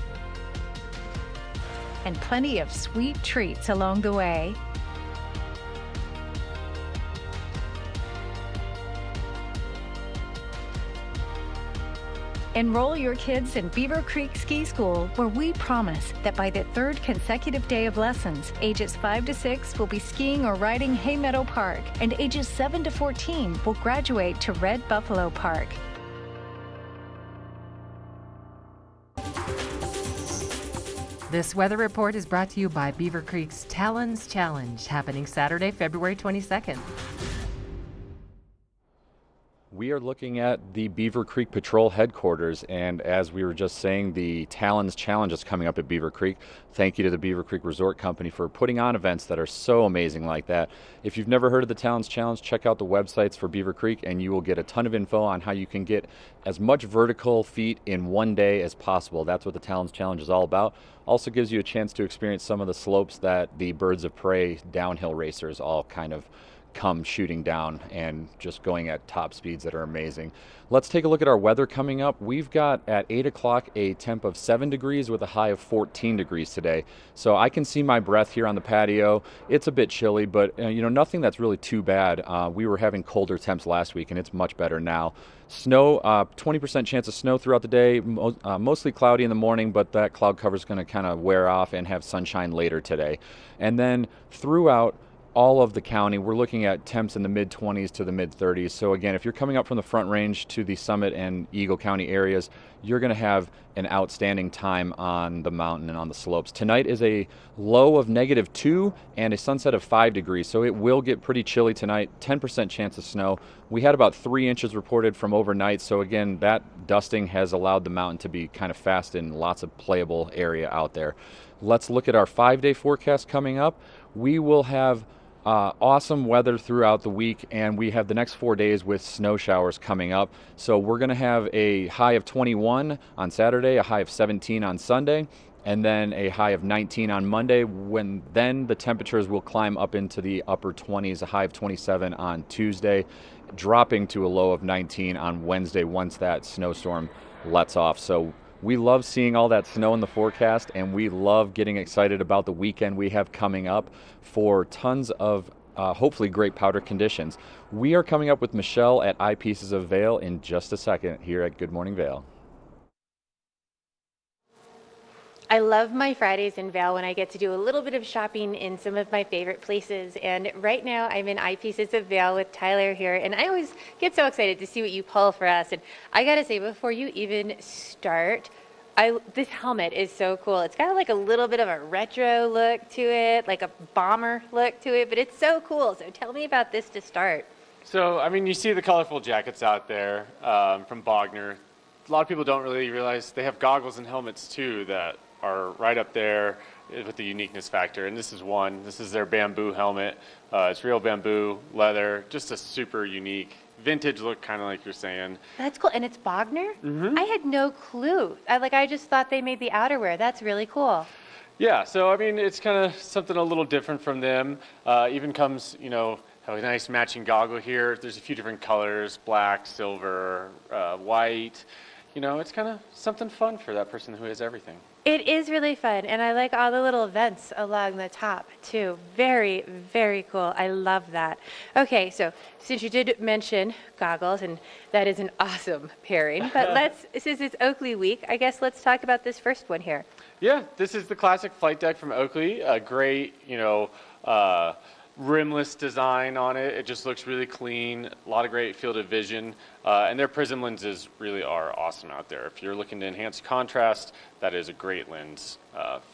And plenty of sweet treats along the way. Enroll your kids in Beaver Creek Ski School, where we promise that by the third consecutive day of lessons, ages 5 to 6 will be skiing or riding Hay Meadow Park, and ages 7 to 14 will graduate to Red Buffalo Park. This weather report is brought to you by Beaver Creek's Talons Challenge, happening Saturday, February 22nd. We are looking at the Beaver Creek Patrol headquarters, and as we were just saying, the Talons Challenge is coming up at Beaver Creek. Thank you to the Beaver Creek Resort Company for putting on events that are so amazing like that. If you've never heard of the Talons Challenge, check out the websites for Beaver Creek and you will get a ton of info on how you can get as much vertical feat in one day as possible. That's what the Talons Challenge is all about. Also gives you a chance to experience some of the slopes that the Birds of Prey downhill racers all kind of come shooting down and just going at top speeds that are amazing. Let's take a look at our weather coming up. We've got at 8 o'clock a temp of 7 degrees with a high of 14 degrees today. So I can see my breath here on the patio. It's a bit chilly, but nothing that's really too bad. We were having colder temps last week and it's much better now. Snow, 20% chance of snow throughout the day, mostly cloudy in the morning, but that cloud cover is going to kind of wear off and have sunshine later today. And then throughout all of the county, we're looking at temps in the mid-20s to the mid-30s. So again, if you're coming up from the Front Range to the Summit and Eagle County areas, you're going to have an outstanding time on the mountain and on the slopes. Tonight is a low of -2 and a sunset of 5 degrees, so it will get pretty chilly tonight. 10% chance of snow. We had about 3 inches reported from overnight, so again, that dusting has allowed the mountain to be kind of fast and lots of playable area out there. Let's look at our 5-day forecast coming up. We will have awesome weather throughout the week, and we have the next 4 days with snow showers coming up. So we're going to have a high of 21 on Saturday, a high of 17 on Sunday, and then a high of 19 on Monday, when then the temperatures will climb up into the upper 20s, a high of 27 on Tuesday, dropping to a low of 19 on Wednesday once that snowstorm lets off. So we love seeing all that snow in the forecast, and we love getting excited about the weekend we have coming up for tons of hopefully great powder conditions. We are coming up with Michelle at Eyepieces of Vail in just a second here at Good Morning Vail. I love my Fridays in Vail when I get to do a little bit of shopping in some of my favorite places. And right now I'm in Eyepieces of Vail with Tyler here. And I always get so excited to see what you pull for us. And I got to say, before you even start, this helmet is so cool. It's got like a little bit of a retro look to it, like a bomber look to it, but it's so cool. So tell me about this to start. So, I mean, you see the colorful jackets out there from Bogner. A lot of people don't really realize they have goggles and helmets too that are right up there with the uniqueness factor. And this is one. This is their bamboo helmet. It's real bamboo, leather, just a super unique vintage look, kind of like you're saying. That's cool. And it's Bogner? Mm-hmm. I had no clue. I just thought they made the outerwear. That's really cool. Yeah, so I mean, it's kind of something a little different from them. Even comes, have a nice matching goggle here. There's a few different colors, black, silver, white. It's kind of something fun for that person who has everything. It is really fun, and I like all the little vents along the top, too. Very, very cool. I love that. Okay, so since you did mention goggles, and that is an awesome pairing, but since it's Oakley week, I guess let's talk about this first one here. Yeah, this is the classic flight deck from Oakley. A great, rimless design on it. It just looks really clean, a lot of great field of vision, and their prism lenses really are awesome out there. If you're looking to enhance contrast, that is a great lens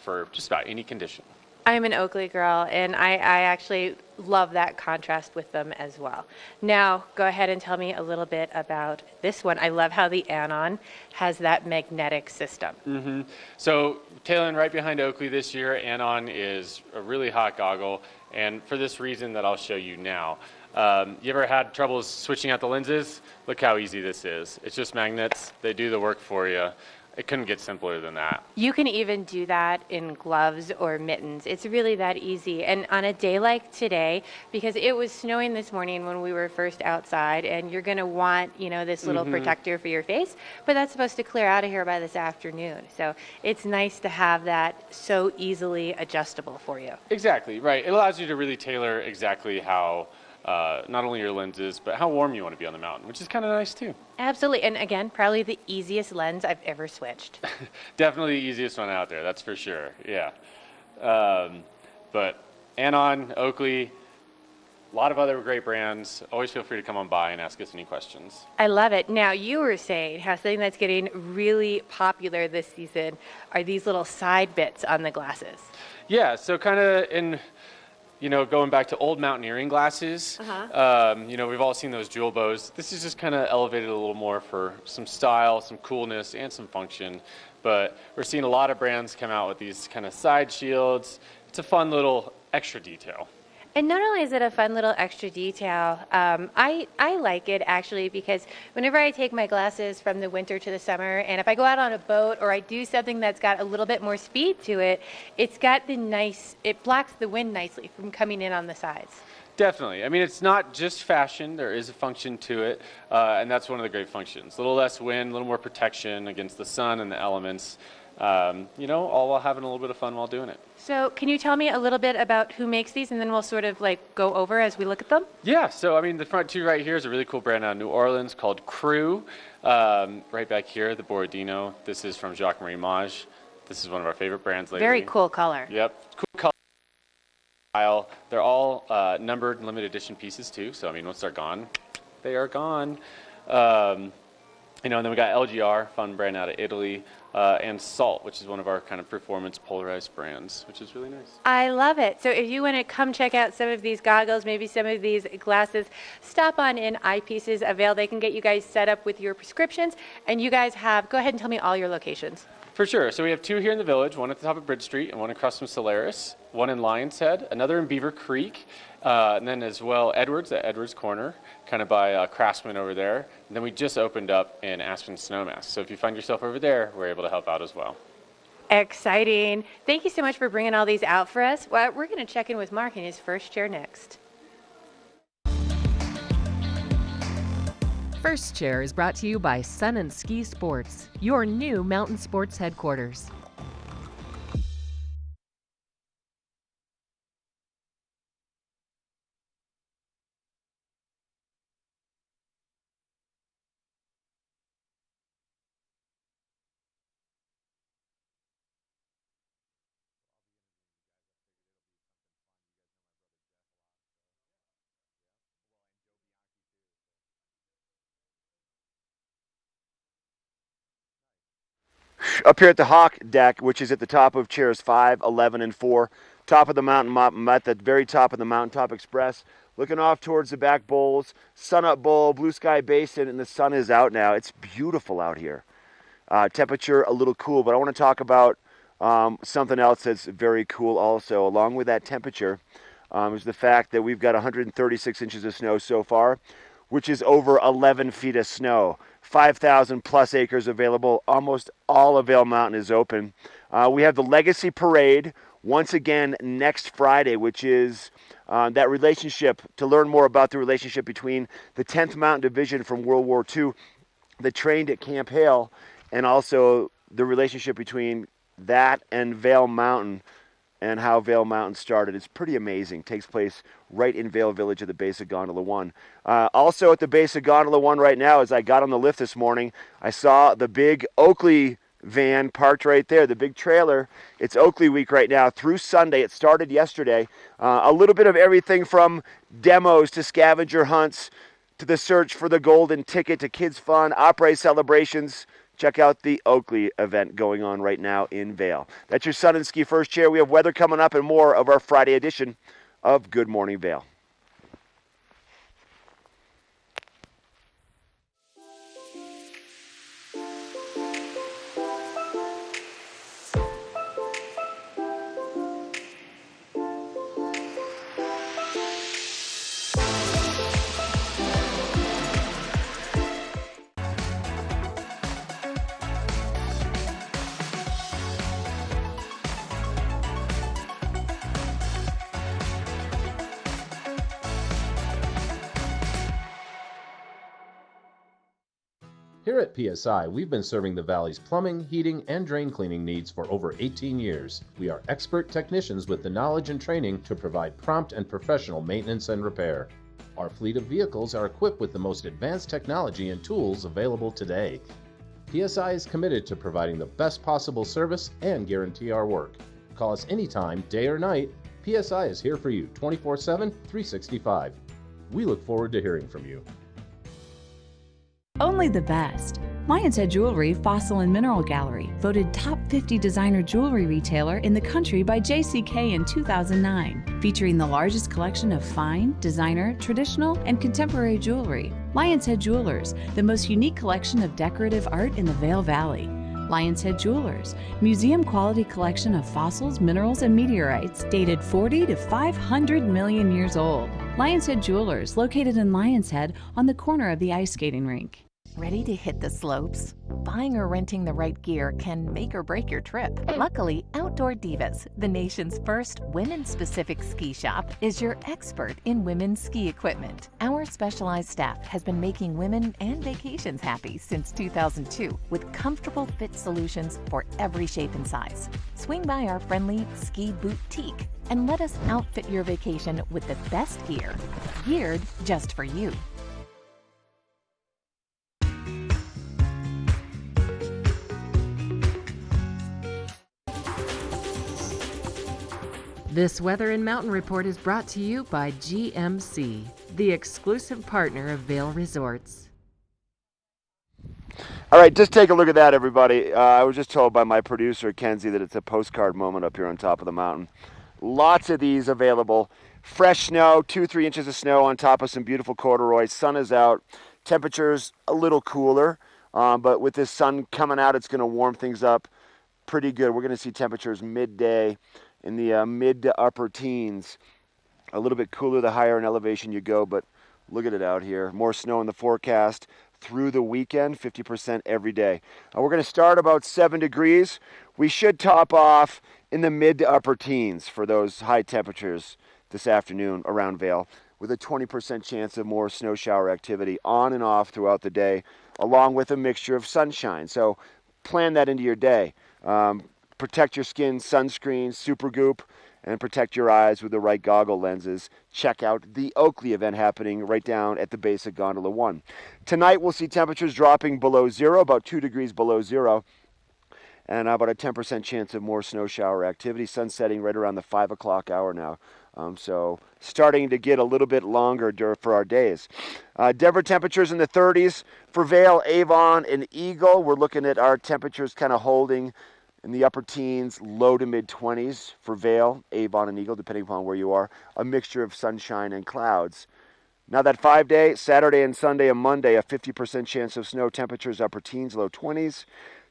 for just about any condition. I'm an Oakley girl, and I actually love that contrast with them as well. Now, go ahead and tell me a little bit about this one. I love how the Anon has that magnetic system. So, tailing right behind Oakley this year, Anon is a really hot goggle, and for this reason that I'll show you now. You ever had trouble switching out the lenses? Look how easy this is. It's just magnets. They do the work for you. It couldn't get simpler than that. You can even do that in gloves or mittens. It's really that easy. And on a day like today, because it was snowing this morning when we were first outside, and you're going to want, this little protector for your face, but that's supposed to clear out of here by this afternoon. So it's nice to have that so easily adjustable for you. Exactly, right. It allows you to really tailor exactly how not only your lenses, but how warm you want to be on the mountain, which is kind of nice too. Absolutely. And again, probably the easiest lens I've ever switched. Definitely the easiest one out there, that's for sure. Yeah. But Anon, Oakley, a lot of other great brands. Always feel free to come on by and ask us any questions. I love it. Now, you were saying how something that's getting really popular this season are these little side bits on the glasses. Yeah, so kind of in... going back to old mountaineering glasses, we've all seen those jewel bows. This is just kind of elevated a little more for some style, some coolness, and some function. But we're seeing a lot of brands come out with these kind of side shields. It's a fun little extra detail. And not only is it a fun little extra detail, I like it actually because whenever I take my glasses from the winter to the summer, and if I go out on a boat or I do something that's got a little bit more speed to it, it blocks the wind nicely from coming in on the sides. Definitely. I mean, it's not just fashion. There is a function to it, and that's one of the great functions. A little less wind, a little more protection against the sun and the elements, all while having a little bit of fun while doing it. So can you tell me a little bit about who makes these, and then we'll sort of go over as we look at them? Yeah, so the front two right here is a really cool brand out of New Orleans called Crew. Right back here, the Borodino. This is from Jacques-Marie Mage. This is one of our favorite brands lately. Very cool color. Yep, cool color. They're all numbered and limited edition pieces too, so once they're gone, they are gone. And then we got LGR, fun brand out of Italy, and Salt, which is one of our kind of performance polarized brands, which is really nice. I love it. So if you want to come check out some of these goggles, maybe some of these glasses, stop on in Eyepieces Avail. They can get you guys set up with your prescriptions, and you guys go ahead and tell me all your locations. For sure. So we have two here in the village, one at the top of Bridge Street and one across from Solaris, one in Lion's Head, another in Beaver Creek, and then as well Edwards at Edwards Corner, kind of by Craftsman over there. And then we just opened up in Aspen Snowmass. So if you find yourself over there, we're able to help out as well. Exciting. Thank you so much for bringing all these out for us. Well, we're going to check in with Mark in his first chair next. First Chair is brought to you by Sun and Ski Sports, your new mountain sports headquarters. Up here at the Hawk Deck, which is at the top of chairs 5, 11, and 4, top of the mountain, at the very top of the Mountaintop Express, looking off towards the back bowls, Sun Up Bowl, Blue Sky Basin, and the sun is out now. It's beautiful out here. Temperature a little cool, but I want to talk about something else that's very cool also. Along with that temperature is the fact that we've got 136 inches of snow so far, which is over 11 feet of snow. 5,000 plus acres available. Almost all of Vail Mountain is open. We have the Legacy Parade once again next Friday, which is that relationship, to learn more about the relationship between the 10th Mountain Division from World War II that trained at Camp Hale, and also the relationship between that and Vail Mountain and how Vail Mountain started. It's pretty amazing. It takes place right in Vail Village at the base of Gondola 1. Also at the base of Gondola 1 right now, as I got on the lift this morning, I saw the big Oakley van parked right there, the big trailer. It's Oakley week right now through Sunday. It started yesterday. A little bit of everything from demos to scavenger hunts to the search for the golden ticket to kids fun, opera celebrations. Check out the Oakley event going on right now in Vail. That's your Sun and Ski First Chair. We have weather coming up and more of our Friday edition of Good Morning Vail. Here at PSI, we've been serving the Valley's plumbing, heating, and drain cleaning needs for over 18 years. We are expert techntechnicians with the knowledge and training to provide prompt and professional maintenance and repair. Our fleet of vehicles are equipped with the most advanced technology and tools available today. PSI is committed to providing the best possible service and guarantee our work. Call us anytime, day or night. PSI is here for you 24/7, 365. We look forward to hearing from you. Only the best. Lion's Head Jewelry Fossil and Mineral Gallery, voted top 50 designer jewelry retailer in the country by JCK in 2009, featuring the largest collection of fine, designer, traditional, and contemporary jewelry. Lion's Head Jewelers, the most unique collection of decorative art in the Vail Valley. Lion's Head Jewelers, museum quality collection of fossils, minerals, and meteorites dated 40 to 500 million years old. Lion's Head Jewelers, located in Lion's Head on the corner of the ice skating rink. Ready to hit the slopes? Buying or renting the right gear can make or break your trip. Luckily, Outdoor Divas, the nation's first women-specific ski shop, is your expert in women's ski equipment. Our specialized staff has been making women and vacations happy since 2002 with comfortable fit solutions for every shape and size. Swing by our friendly ski boutique and let us outfit your vacation with the best gear, geared just for you. This Weather and Mountain Report is brought to you by GMC, the exclusive partner of Vail Resorts. All right, just take a look at that, everybody. I was just told by my producer, Kenzie, that it's a postcard moment up here on top of the mountain. Lots of these available. Fresh snow, 2-3 inches of snow on top of some beautiful corduroy. Sun is out. Temperatures a little cooler, but with this sun coming out, it's going to warm things up pretty good. We're going to see temperatures midday in the mid to upper teens. A little bit cooler the higher in elevation you go, but look at it out here. More snow in the forecast through the weekend, 50% every day. We're going to start about 7 degrees. We should top off in the mid to upper teens for those high temperatures this afternoon around Vail, with a 20% chance of more snow shower activity on and off throughout the day, along with a mixture of sunshine. So plan that into your day. Protect your skin, sunscreen, Super Goop, and protect your eyes with the right goggle lenses. Check out the Oakley event happening right down at the base of Gondola 1. Tonight we'll see temperatures dropping below zero, about 2 degrees below zero, and about a 10% chance of more snow shower activity. Sun setting right around the 5 o'clock hour now. So starting to get a little bit longer for our days. Denver temperatures in the 30s. For Vail, Avon, and Eagle, we're looking at our temperatures kind of holding in the upper teens, low to mid 20s for Vail, Avon, and Eagle, depending upon where you are. A mixture of sunshine and clouds. Now that 5-day, Saturday and Sunday and Monday, a 50% chance of snow. Temperatures upper teens, low 20s.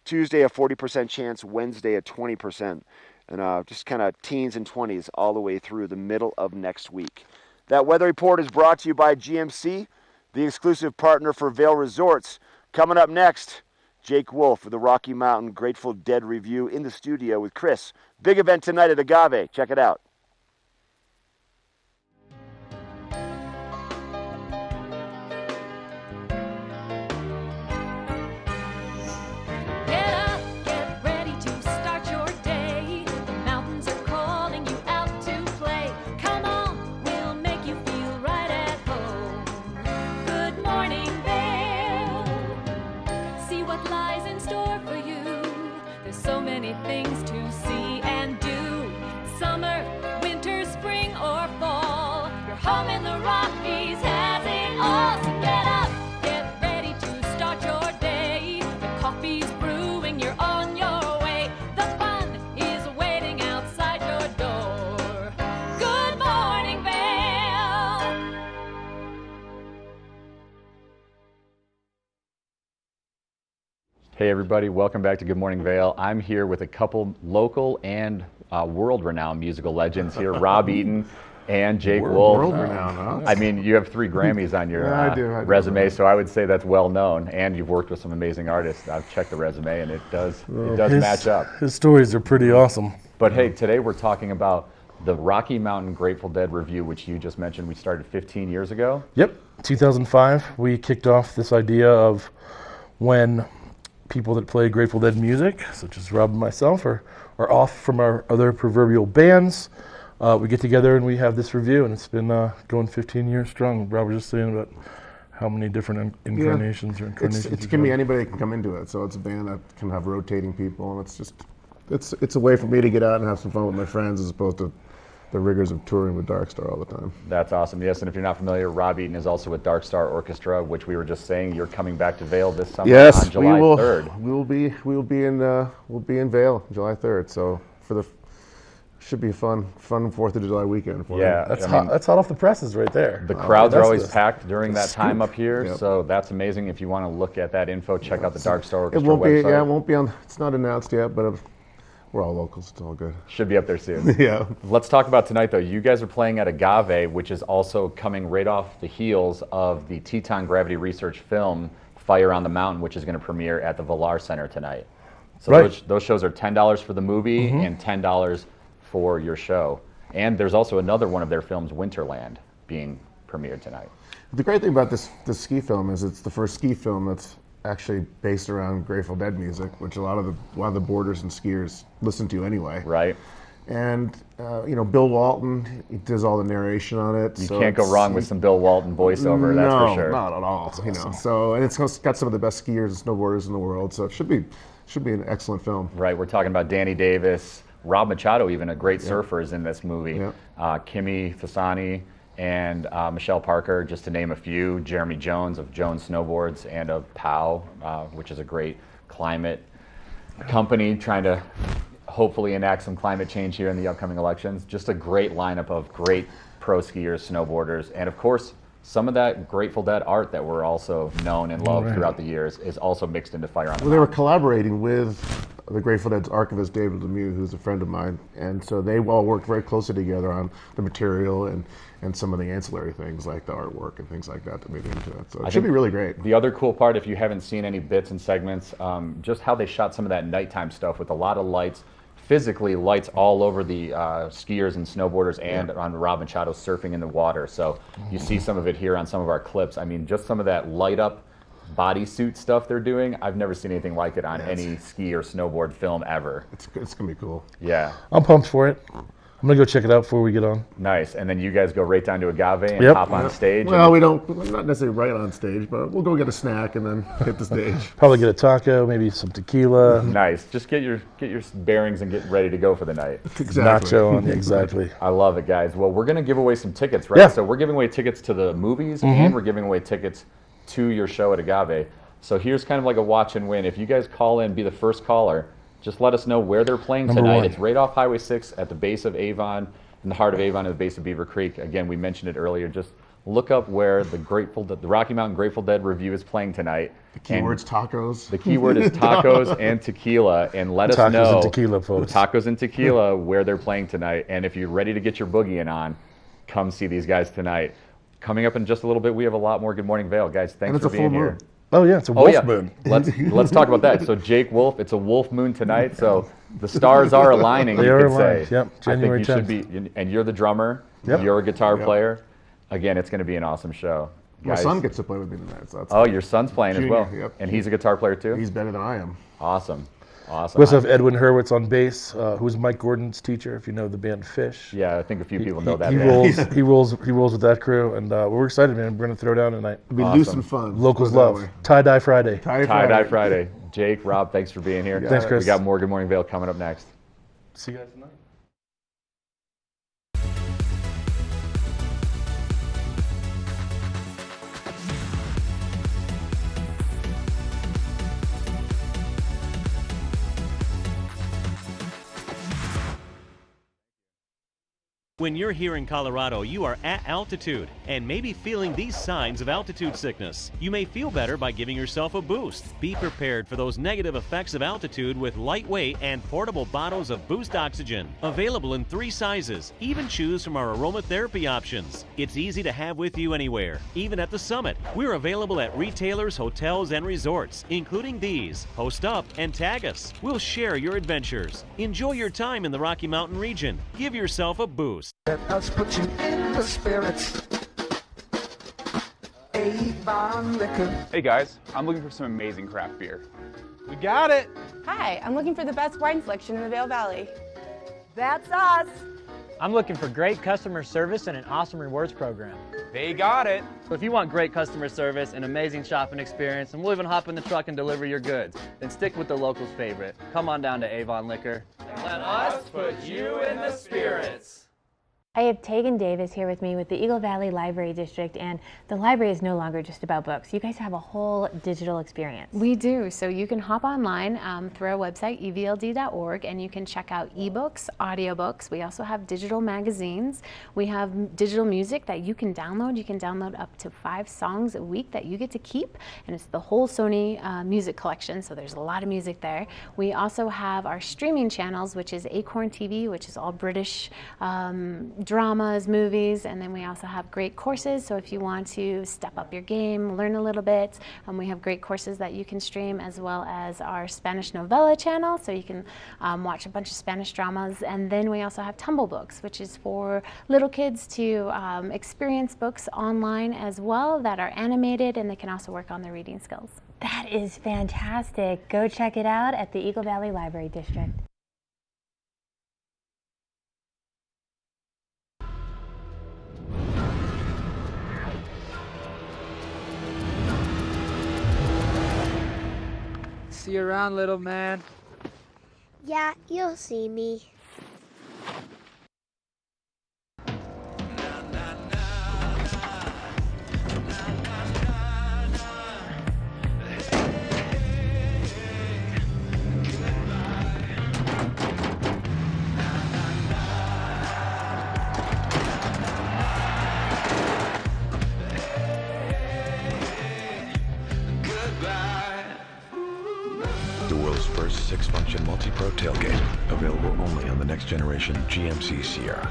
Tuesday, a 40% chance. Wednesday, a 20%. And just kind of teens and 20s all the way through the middle of next week. That weather report is brought to you by GMC, the exclusive partner for Vail Resorts. Coming up next, Jake Wolf with the Rocky Mountain Grateful Dead review in the studio with Chris. Big event tonight at Agave. Check it out. Get up, get ready to start your day. The mountains are calling you out to play. Come on, we'll make you feel right at home. Good morning, Vail. See what lies in store for you. Hey everybody, welcome back to Good Morning Vail. I'm here with a couple local and world-renowned musical legends here, Rob Eaton and Jake Wolf. World-renowned, huh? I mean, you have 3 Grammys on your Yeah, I do, resume, so I would say that's well known. And you've worked with some amazing artists. I've checked the resume, and it does match up. His stories are pretty awesome. But hey, today we're talking about the Rocky Mountain Grateful Dead review, which you just mentioned we started 15 years ago. Yep, 2005, we kicked off this idea of when people that play Grateful Dead music, such as Rob and myself, are off from our other proverbial bands. We get together and we have this review, and it's been going 15 years strong. Rob was just saying about how many different incarnations or incarnations. It can be anybody that can come into it. So it's a band that can have rotating people, and it's a way for me to get out and have some fun with my friends as opposed to the rigors of touring with Dark Star all the time. That's awesome. Yes, and if you're not familiar, Rob Eaton is also with Dark Star Orchestra, which we were just saying you're coming back to Vail this summer on July 3rd. We'll be in Vail July 3rd. So should be a fun 4th of July weekend for Yeah, that's hot off the presses right there. The crowds are always packed during that time up here, so that's amazing. If you want to look at that info, check out the Dark Star Orchestra website. It won't be on. It's not announced yet, but we're all locals. It's all good. Should be up there soon. Yeah. Let's talk about tonight, though. You guys are playing at Agave, which is also coming right off the heels of the Teton Gravity Research film, Fire on the Mountain, which is going to premiere at the Villar Center tonight. So those shows are $10 for the movie and $10 for your show. And there's also another one of their films, Winterland, being premiered tonight. The great thing about this ski film is it's the first ski film that's actually based around Grateful Dead music, which a lot of the boarders and skiers listen to anyway. Right. And Bill Walton, he does all the narration on it. You can't go wrong with some Bill Walton voiceover, that's for sure. No, not at all. Awesome. So, and it's got some of the best skiers and snowboarders in the world, so it should be an excellent film. Right. We're talking about Danny Davis, Rob Machado, even a great surfer, is in this movie. Kimmy Fasani and Michelle Parker, just to name a few. Jeremy Jones of Jones Snowboards and of POW, which is a great climate company trying to hopefully enact some climate change here in the upcoming elections. Just a great lineup of great pro skiers, snowboarders, and of course, some of that Grateful Dead art that we're also known and loved throughout the years is also mixed into Fire on the Mountain. They were collaborating with the Grateful Dead's archivist, David Lemieux, who's a friend of mine, and so they all worked very closely together on the material and some of the ancillary things like the artwork and things like that made into it. So it should be really great. The other cool part, if you haven't seen any bits and segments, just how they shot some of that nighttime stuff with a lot of lights, physically lights all over the skiers and snowboarders and on Rob Machado surfing in the water. So you see some of it here on some of our clips. I mean, just some of that light up bodysuit stuff they're doing. I've never seen anything like it on any ski or snowboard film ever. It's gonna be cool. Yeah. I'm pumped for it. I'm gonna go check it out before we get on. Nice. And then you guys go right down to Agave and hop on stage. Well, we're not necessarily right on stage, but we'll go get a snack and then hit the stage. Probably get a taco, maybe some tequila. Nice. Just get your bearings and get ready to go for the night. Exactly. Nacho on, exactly. I love it, guys. Well, we're gonna give away some tickets, right? Yeah. So we're giving away tickets to the movies and we're giving away tickets to your show at Agave. So here's kind of like a watch and win. If you guys call in, be the first caller, just let us know where they're playing tonight. It's right off Highway 6 at the base of Avon, in the heart of Avon, at the base of Beaver Creek. Again, we mentioned it earlier. Just look up where the Rocky Mountain Grateful Dead review is playing tonight. The keyword's tacos. The keyword is tacos and tequila, and let us know. Tacos and tequila, folks. Tacos and tequila, where they're playing tonight. And if you're ready to get your boogie in on, come see these guys tonight. Coming up in just a little bit, we have a lot more Good Morning Vail. Guys, thanks for being here. Oh yeah, it's a wolf moon. Let's talk about that. So Jake Wolf, it's a wolf moon tonight. So the stars are aligning. They are aligned. Yep, January 10th. I think you should be, and you're the drummer. Yep. You're a guitar player. Again, it's going to be an awesome show. My son gets to play with me tonight. So that's your son's playing Junior, as well, and he's a guitar player too. He's better than I am. Awesome. Awesome. We also have Edwin Hurwitz on bass, who's Mike Gordon's teacher, if you know the band Fish. Yeah, I think a few people know that he band. He rolls with that crew, and we're excited, man. We're going to throw down tonight. It'll be loose and fun. Locals love. Tie-Dye Friday. Tie-Dye Friday. Jake, Rob, thanks for being here. Thanks, Chris. We got more Good Morning Vail coming up next. See you guys tonight. When you're here in Colorado, you are at altitude and may be feeling these signs of altitude sickness. You may feel better by giving yourself a boost. Be prepared for those negative effects of altitude with lightweight and portable bottles of Boost Oxygen. Available in 3 sizes. Even choose from our aromatherapy options. It's easy to have with you anywhere, even at the summit. We're available at retailers, hotels, and resorts, including these. Post up and tag us. We'll share your adventures. Enjoy your time in the Rocky Mountain region. Give yourself a boost. Let us put you in the spirits. Avon Liquor. Hey guys, I'm looking for some amazing craft beer. We got it. Hi, I'm looking for the best wine selection in the Vail Valley. That's us. I'm looking for great customer service and an awesome rewards program. They got it. So if you want great customer service, an amazing shopping experience, and we'll even hop in the truck and deliver your goods, then stick with the locals' favorite. Come on down to Avon Liquor. Let us put you in the spirits. I have Tegan Davis here with me with the Eagle Valley Library District, and the library is no longer just about books. You guys have a whole digital experience. We do. So you can hop online through our website, evld.org, and you can check out ebooks, audiobooks. We also have digital magazines. We have digital music that you can download. You can download up to 5 songs a week that you get to keep, and it's the whole Sony music collection, so there's a lot of music there. We also have our streaming channels, which is Acorn TV, which is all British dramas, movies, and then we also have great courses. So if you want to step up your game, learn a little bit, we have great courses that you can stream, as well as our Spanish novella channel, so you can watch a bunch of Spanish dramas. And then we also have Tumble Books, which is for little kids to experience books online as well that are animated, and they can also work on their reading skills. That is fantastic. Go check it out at the Eagle Valley Library District. See you around, little man. Yeah, you'll see me. The world's first 6-function multi-pro tailgate, available only on the next generation GMC Sierra.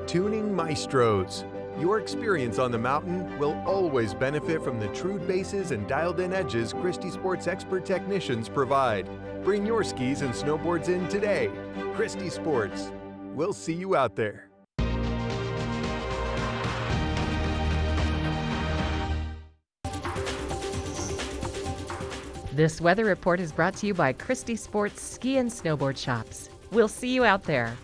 Tuning Maestros. Your experience on the mountain will always benefit from the true bases and dialed-in edges Christie Sports expert technicians provide. Bring your skis and snowboards in today. Christie Sports. We'll see you out there. This weather report is brought to you by Christie Sports Ski and Snowboard Shops. We'll see you out there.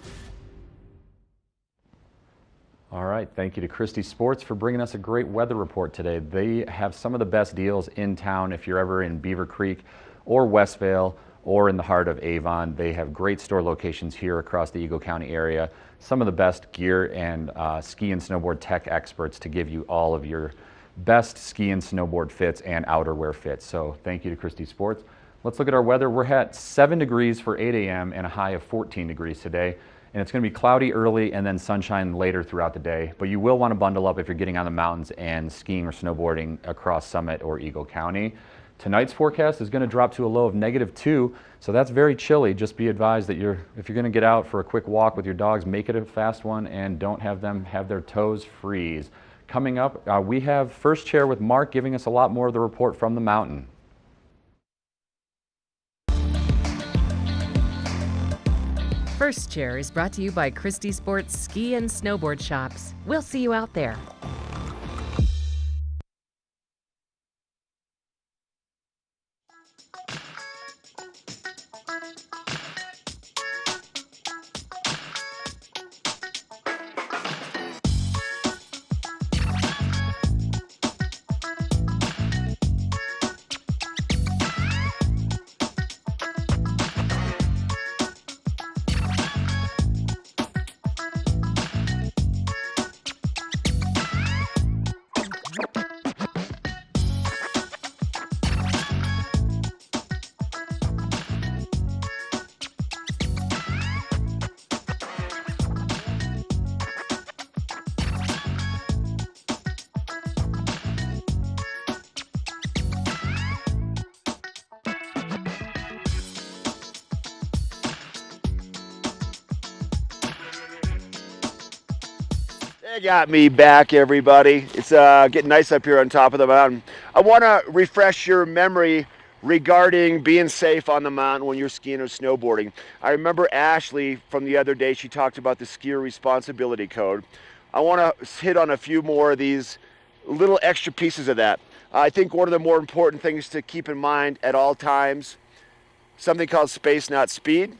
All right, thank you to Christie Sports for bringing us a great weather report today. They have some of the best deals in town if you're ever in Beaver Creek or Westvale or in the heart of Avon. They have great store locations here across the Eagle County area. Some of the best gear and ski and snowboard tech experts to give you all of your best ski and snowboard fits and outerwear fits. So thank you to Christie Sports. Let's look at our weather. We're at 7 degrees for 8 a.m. and a high of 14 degrees today. And it's going to be cloudy early and then sunshine later throughout the day. But you will want to bundle up if you're getting on the mountains and skiing or snowboarding across Summit or Eagle County. Tonight's forecast is going to drop to a low of -2, so that's very chilly. Just be advised that if you're going to get out for a quick walk with your dogs, make it a fast one and don't have them have their toes freeze. Coming up, we have First Chair with Mark giving us a lot more of the report from the mountain. First Chair is brought to you by Christie Sports Ski and Snowboard Shops. We'll see you out there. They got me back, everybody. It's getting nice up here on top of the mountain. I want to refresh your memory regarding being safe on the mountain when you're skiing or snowboarding. I remember Ashley from the other day, she talked about the skier responsibility code. I want to hit on a few more of these little extra pieces of that. I think one of the more important things to keep in mind at all times, something called space, not speed,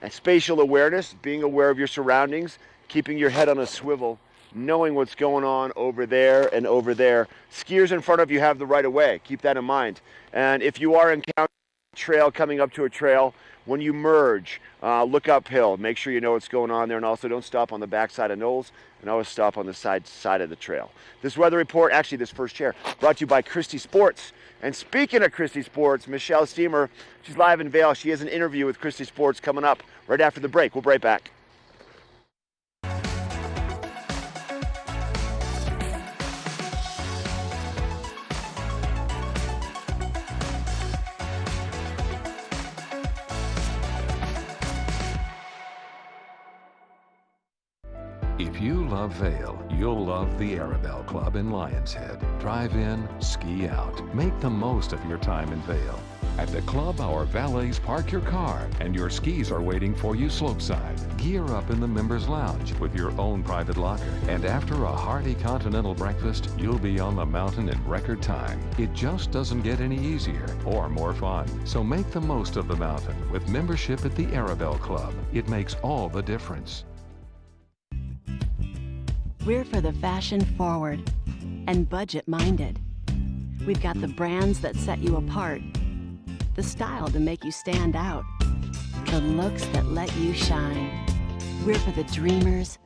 and spatial awareness, being aware of your surroundings, keeping your head on a swivel, knowing what's going on over there and over there. Skiers in front of you have the right of way. Keep that in mind. And if you are encountering a trail, coming up to a trail, when you merge, look uphill. Make sure you know what's going on there, and also don't stop on the backside of knolls, and always stop on the side of the trail. This weather report, actually this first chair, brought to you by Christie Sports. And speaking of Christie Sports, Michelle Steamer, she's live in Vail. She has an interview with Christie Sports coming up right after the break. We'll be right back. If you love Vail, you'll love the Arabelle Club in Lions Head. Drive in, ski out. Make the most of your time in Vail. At the club, our valets park your car, and your skis are waiting for you slopeside. Gear up in the members' lounge with your own private locker. And after a hearty continental breakfast, you'll be on the mountain in record time. It just doesn't get any easier or more fun. So make the most of the mountain with membership at the Arabelle Club. It makes all the difference. We're for the fashion forward and budget minded. We've got the brands that set you apart, the style to make you stand out, the looks that let you shine. We're for the dreamers,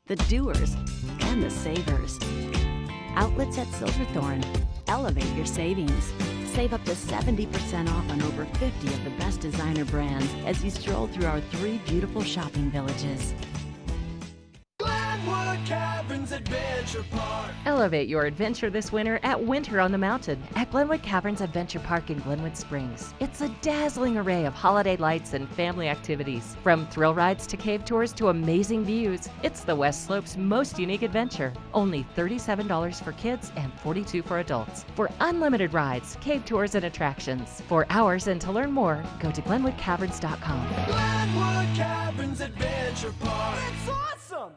the doers, and the savers. Outlets at Silverthorne. Elevate your savings. Save up to 70% off on over 50 of the best designer brands as you stroll through our 3 beautiful shopping villages. Adventure Park. Elevate your adventure this winter at Winter on the Mountain at Glenwood Caverns Adventure Park in Glenwood Springs. It's a dazzling array of holiday lights and family activities. From thrill rides to cave tours to amazing views, it's the West Slope's most unique adventure. Only $37 for kids and $42 for adults. For unlimited rides, cave tours, and attractions. For hours and to learn more, go to glenwoodcaverns.com. Glenwood Caverns Adventure Park. It's awesome!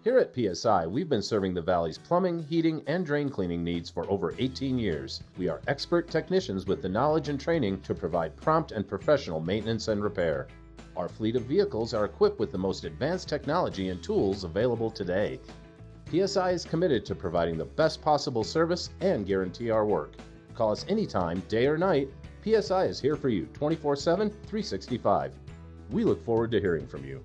Here at PSI, we've been serving the Valley's plumbing, heating, and drain cleaning needs for over 18 years. We are expert technicians with the knowledge and training to provide prompt and professional maintenance and repair. Our fleet of vehicles are equipped with the most advanced technology and tools available today. PSI is committed to providing the best possible service and guarantee our work. Call us anytime, day or night. PSI is here for you 24/7, 365. We look forward to hearing from you.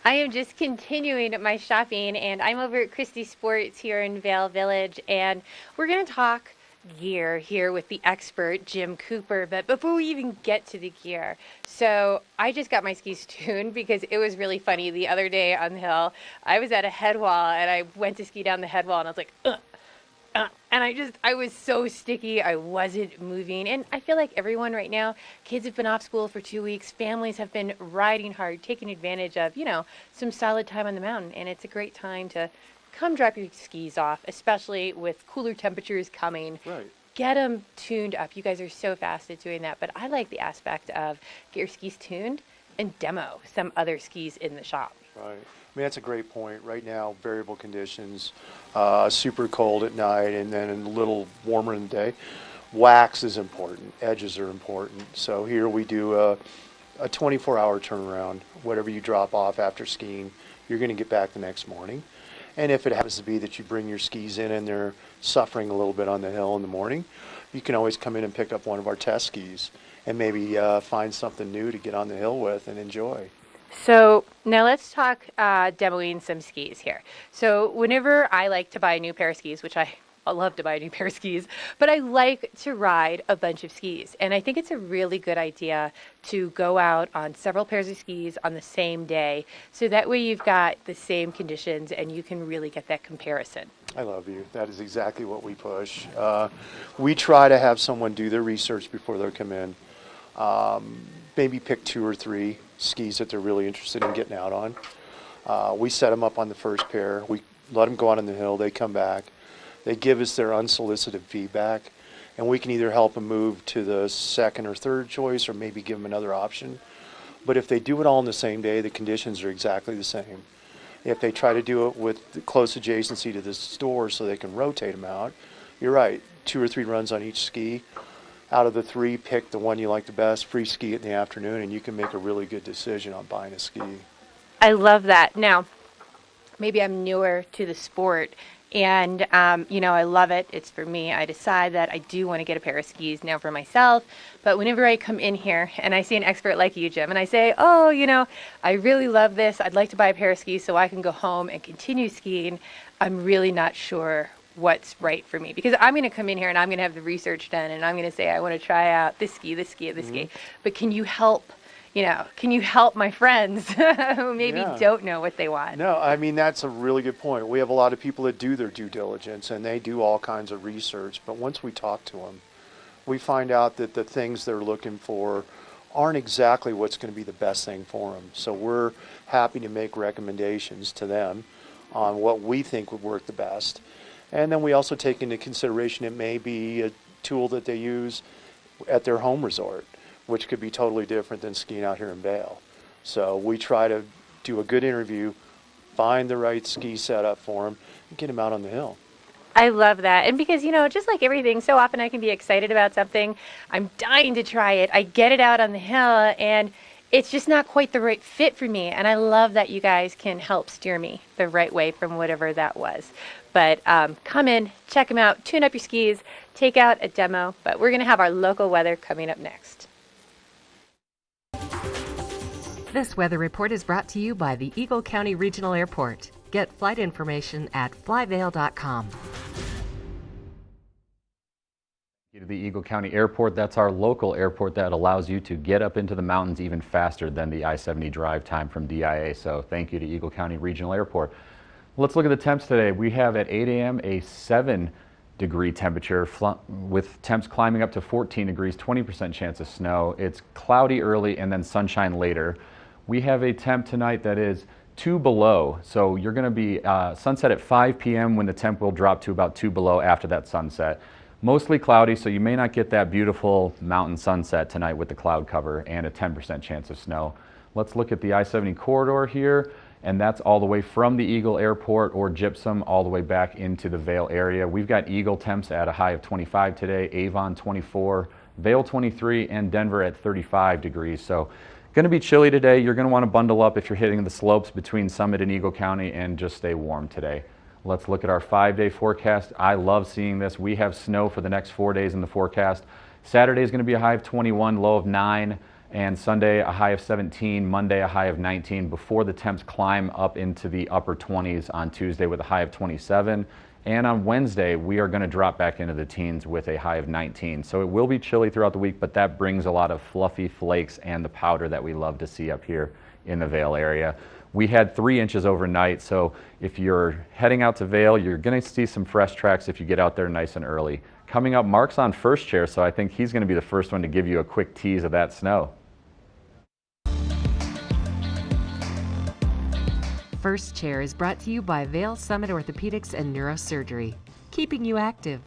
I am just continuing my shopping, and I'm over at Christie Sports here in Vail Village, and we're going to talk gear here with the expert Jim Cooper. But before we even get to the gear, so I just got my skis tuned because it was really funny. The other day on the hill, I was at a head wall, and I went to ski down the head wall, and I was like, and I was so sticky, I wasn't moving. And I feel like everyone right now, kids have been off school for 2 weeks, families have been riding hard, taking advantage of, some solid time on the mountain. And it's a great time to come drop your skis off, especially with cooler temperatures coming. Right. Get them tuned up. You guys are so fast at doing that. But I like the aspect of get your skis tuned and demo some other skis in the shop. Right. I mean, that's a great point. Right now, variable conditions, super cold at night and then a little warmer in the day. Wax is important. Edges are important. So here we do a 24-hour turnaround. Whatever you drop off after skiing, you're going to get back the next morning. And if it happens to be that you bring your skis in and they're suffering a little bit on the hill in the morning, you can always come in and pick up one of our test skis and maybe find something new to get on the hill with and enjoy. So now let's talk demoing some skis here. So whenever I like to buy a new pair of skis, which I love to buy a new pair of skis, but I like to ride a bunch of skis. And I think it's a really good idea to go out on several pairs of skis on the same day. So that way you've got the same conditions and you can really get that comparison. I love you. That is exactly what we push. We try to have someone do their research before they come in. Maybe pick 2 or 3 skis that they're really interested in getting out on. We set them up on the first pair. We let them go out on the hill. They come back. They give us their unsolicited feedback, and we can either help them move to the second or third choice or maybe give them another option. But if they do it all in the same day, the conditions are exactly the same. If they try to do it with close adjacency to the store so they can rotate them out, you're right, 2 or 3 runs on each ski. Out of the 3, pick the one you like the best, free ski it in the afternoon, and you can make a really good decision on buying a ski. I love that. Now, maybe I'm newer to the sport, and I love it. It's for me. I decide that I do want to get a pair of skis now for myself. But whenever I come in here and I see an expert like you, Jim, and I say, oh, I really love this. I'd like to buy a pair of skis so I can go home and continue skiing. I'm really not sure what's right for me, because I'm going to come in here and I'm going to have the research done, and I'm going to say I want to try out this ski, this ski, this ski. But can you help my friends who maybe don't know what they want? No, I mean, that's a really good point. We have a lot of people that do their due diligence and they do all kinds of research, but once we talk to them, we find out that the things they're looking for aren't exactly what's going to be the best thing for them. So we're happy to make recommendations to them on what we think would work the best. And then we also take into consideration it may be a tool that they use at their home resort, which could be totally different than skiing out here in Vail. So we try to do a good interview, find the right ski setup for them, and get them out on the hill. I love that. And because, just like everything, so often I can be excited about something. I'm dying to try it. I get it out on the hill, and it's just not quite the right fit for me. And I love that you guys can help steer me the right way from whatever that was. But come in, check them out, tune up your skis, take out a demo. But we're going to have our local weather coming up next. This weather report is brought to you by the Eagle County Regional Airport. Get flight information at flyvail.com. To the Eagle County Airport, that's our local airport that allows you to get up into the mountains even faster than the I-70 drive time from DIA. So thank you to Eagle County Regional Airport. Let's look at the temps today. We have at 8 a.m. a 7-degree temperature with temps climbing up to 14 degrees, 20% chance of snow. It's cloudy early and then sunshine later. We have a temp tonight that is 2 below. So you're going to be sunset at 5 p.m. when the temp will drop to about 2 below after that sunset. Mostly cloudy, so you may not get that beautiful mountain sunset tonight with the cloud cover and a 10% chance of snow. Let's look at the I-70 corridor here, and that's all the way from the Eagle Airport or Gypsum all the way back into the Vail area. We've got Eagle temps at a high of 25 today, Avon 24, Vail 23, and Denver at 35 degrees. So going to be chilly today. You're going to want to bundle up if you're hitting the slopes between Summit and Eagle County, and just stay warm today. Let's look at our 5-day forecast. I love seeing this. We have snow for the next 4 days in the forecast. Saturday is going to be a high of 21, low of 9, and Sunday a high of 17, Monday a high of 19, before the temps climb up into the upper 20s on Tuesday with a high of 27. And on Wednesday, we are going to drop back into the teens with a high of 19. So it will be chilly throughout the week, but that brings a lot of fluffy flakes and the powder that we love to see up here in the Vail area. We had 3 inches overnight, so if you're heading out to Vail, you're going to see some fresh tracks if you get out there nice and early. Coming up, Mark's on first chair, so I think he's going to be the first one to give you a quick tease of that snow. First Chair is brought to you by Vail Summit Orthopedics and Neurosurgery, keeping you active.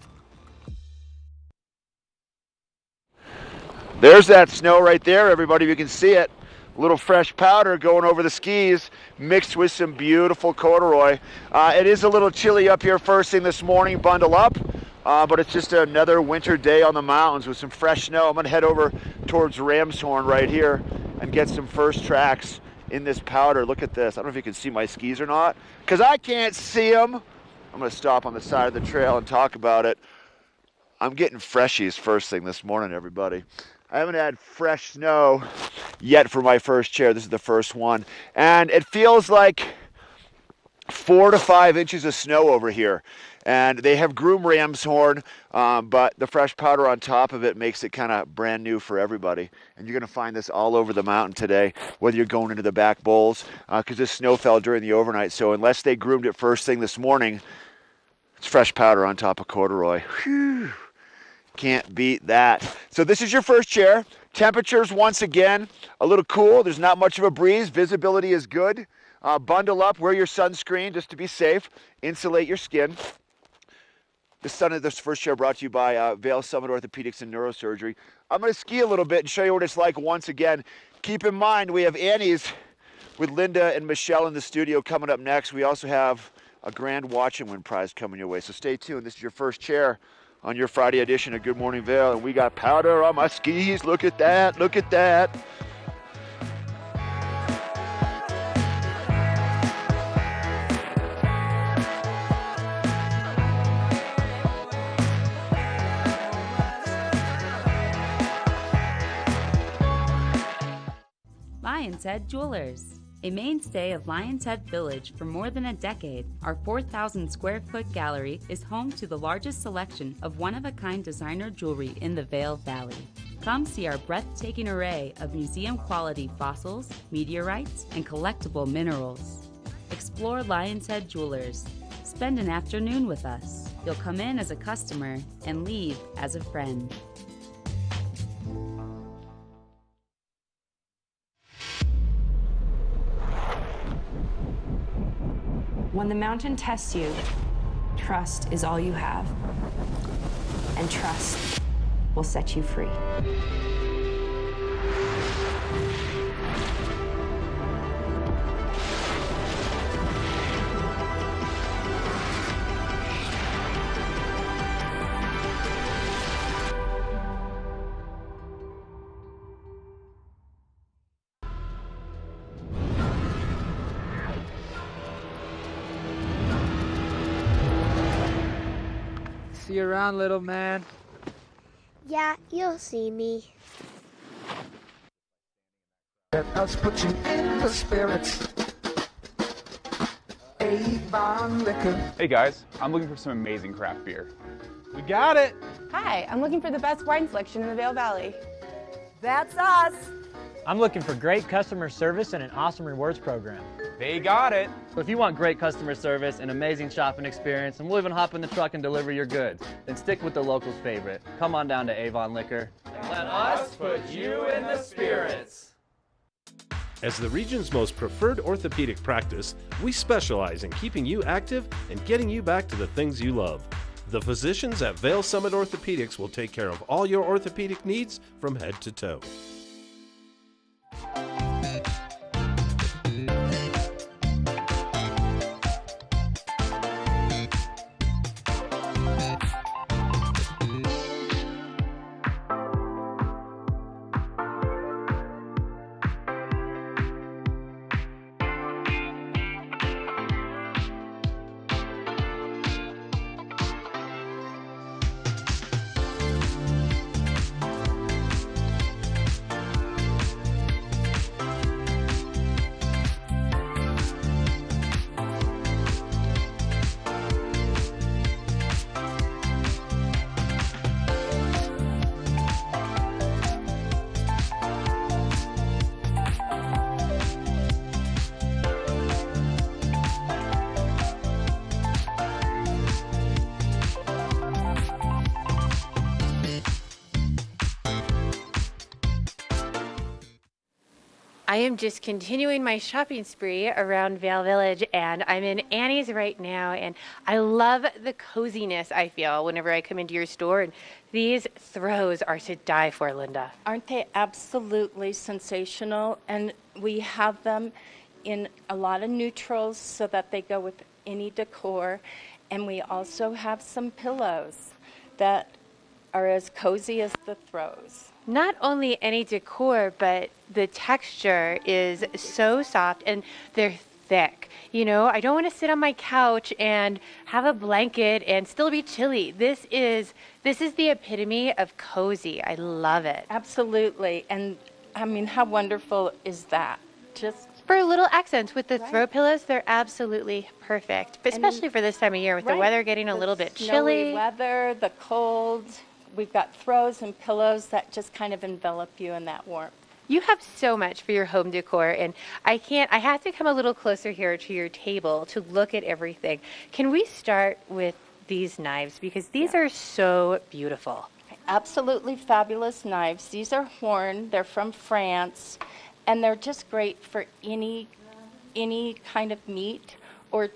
There's that snow right there, everybody. You can see it. A little fresh powder going over the skis, mixed with some beautiful corduroy. It is a little chilly up here first thing this morning. Bundle up, but it's just another winter day on the mountains with some fresh snow. I'm going to head over towards Ramshorn right here and get some first tracks in this powder. Look at this. I don't know if you can see my skis or not, because I can't see them. I'm going to stop on the side of the trail and talk about it. I'm getting freshies first thing this morning, everybody. I haven't had fresh snow yet for my first chair. This is the first one. And it feels like 4 to 5 inches of snow over here. And they have groomed Ramshorn, but the fresh powder on top of it makes it kind of brand new for everybody. And you're going to find this all over the mountain today, whether you're going into the back bowls, because this snow fell during the overnight. So unless they groomed it first thing this morning, it's fresh powder on top of corduroy. Whew. Can't beat that. So this is your first chair. Temperatures, once again, a little cool. There's not much of a breeze. Visibility is good. Bundle up, wear your sunscreen just to be safe. Insulate your skin. This first share brought to you by Vail Summit Orthopedics and Neurosurgery. I'm going to ski a little bit and show you what it's like once again. Keep in mind, we have Annie's with Linda and Michelle in the studio coming up next. We also have a grand watch and win prize coming your way. So stay tuned. This is your first chair on your Friday edition of Good Morning Vail. And we got powder on my skis. Look at that. Look at that. Lion's Head Jewelers. A mainstay of Lion's Head Village for more than a decade, our 4,000 square foot gallery is home to the largest selection of one-of-a-kind designer jewelry in the Vail Valley. Come see our breathtaking array of museum-quality fossils, meteorites, and collectible minerals. Explore Lion's Head Jewelers. Spend an afternoon with us. You'll come in as a customer and leave as a friend. When the mountain tests you, trust is all you have. And trust will set you free. See you around, little man. Yeah, you'll see me. Let us put you in the spirits. Avon Liquor. Hey guys, I'm looking for some amazing craft beer. We got it. Hi, I'm looking for the best wine selection in the Vail Valley. That's us. I'm looking for great customer service and an awesome rewards program. They got it. If you want great customer service, an amazing shopping experience, and we'll even hop in the truck and deliver your goods, then stick with the locals' favorite. Come on down to Avon Liquor. Let us put you in the spirits. As the region's most preferred orthopedic practice, we specialize in keeping you active and getting you back to the things you love. The physicians at Vail Summit Orthopedics will take care of all your orthopedic needs from head to toe. I am just continuing my shopping spree around Vail Village, and I'm in Annie's right now, and I love the coziness I feel whenever I come into your store, and these throws are to die for, Linda. Aren't they absolutely sensational? And we have them in a lot of neutrals so that they go with any decor, and we also have some pillows that are as cozy as the throws. Not only any decor, but the texture is so soft and they're thick. You know, I don't want to sit on my couch and have a blanket and still be chilly. This is the epitome of cozy. I love it. Absolutely. And I mean, how wonderful is that? Just for little accents with the throw pillows, they're absolutely perfect, especially for this time of year with the weather getting a little bit chilly. Snowy weather, the cold. We've got throws and pillows that just kind of envelop you in that warmth. You have so much for your home decor, and I have to come a little closer here to your table to look at everything. Can we start with these knives, because these are so beautiful? Okay. absolutely fabulous knives. These are horn, they're from France, and they're just great for any kind of meat or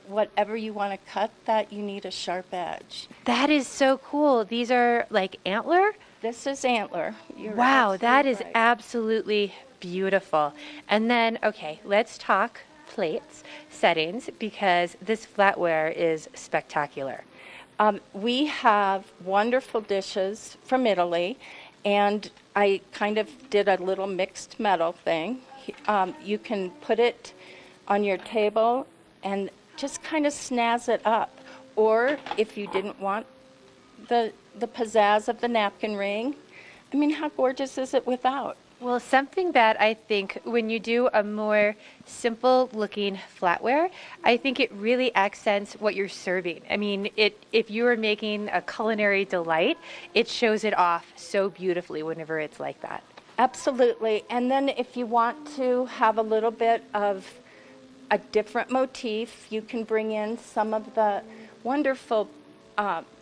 whatever you want to cut that you need a sharp edge. That is so cool. These are like antler? This is antler. You're Wow, that is absolutely right. absolutely beautiful. And then, okay, let's talk plates, settings, because this flatware is spectacular. We have wonderful dishes from Italy, and I kind of did a little mixed metal thing. You can put it on your table and just kind of snazz it up. Or if you didn't want the pizzazz of the napkin ring, I mean, how gorgeous is it without? Well, something that I think when you do a more simple looking flatware, I think it really accents what you're serving. I mean, if you are making a culinary delight, it shows it off so beautifully whenever it's like that. Absolutely. And then if you want to have a little bit of a different motif, you can bring in some of the wonderful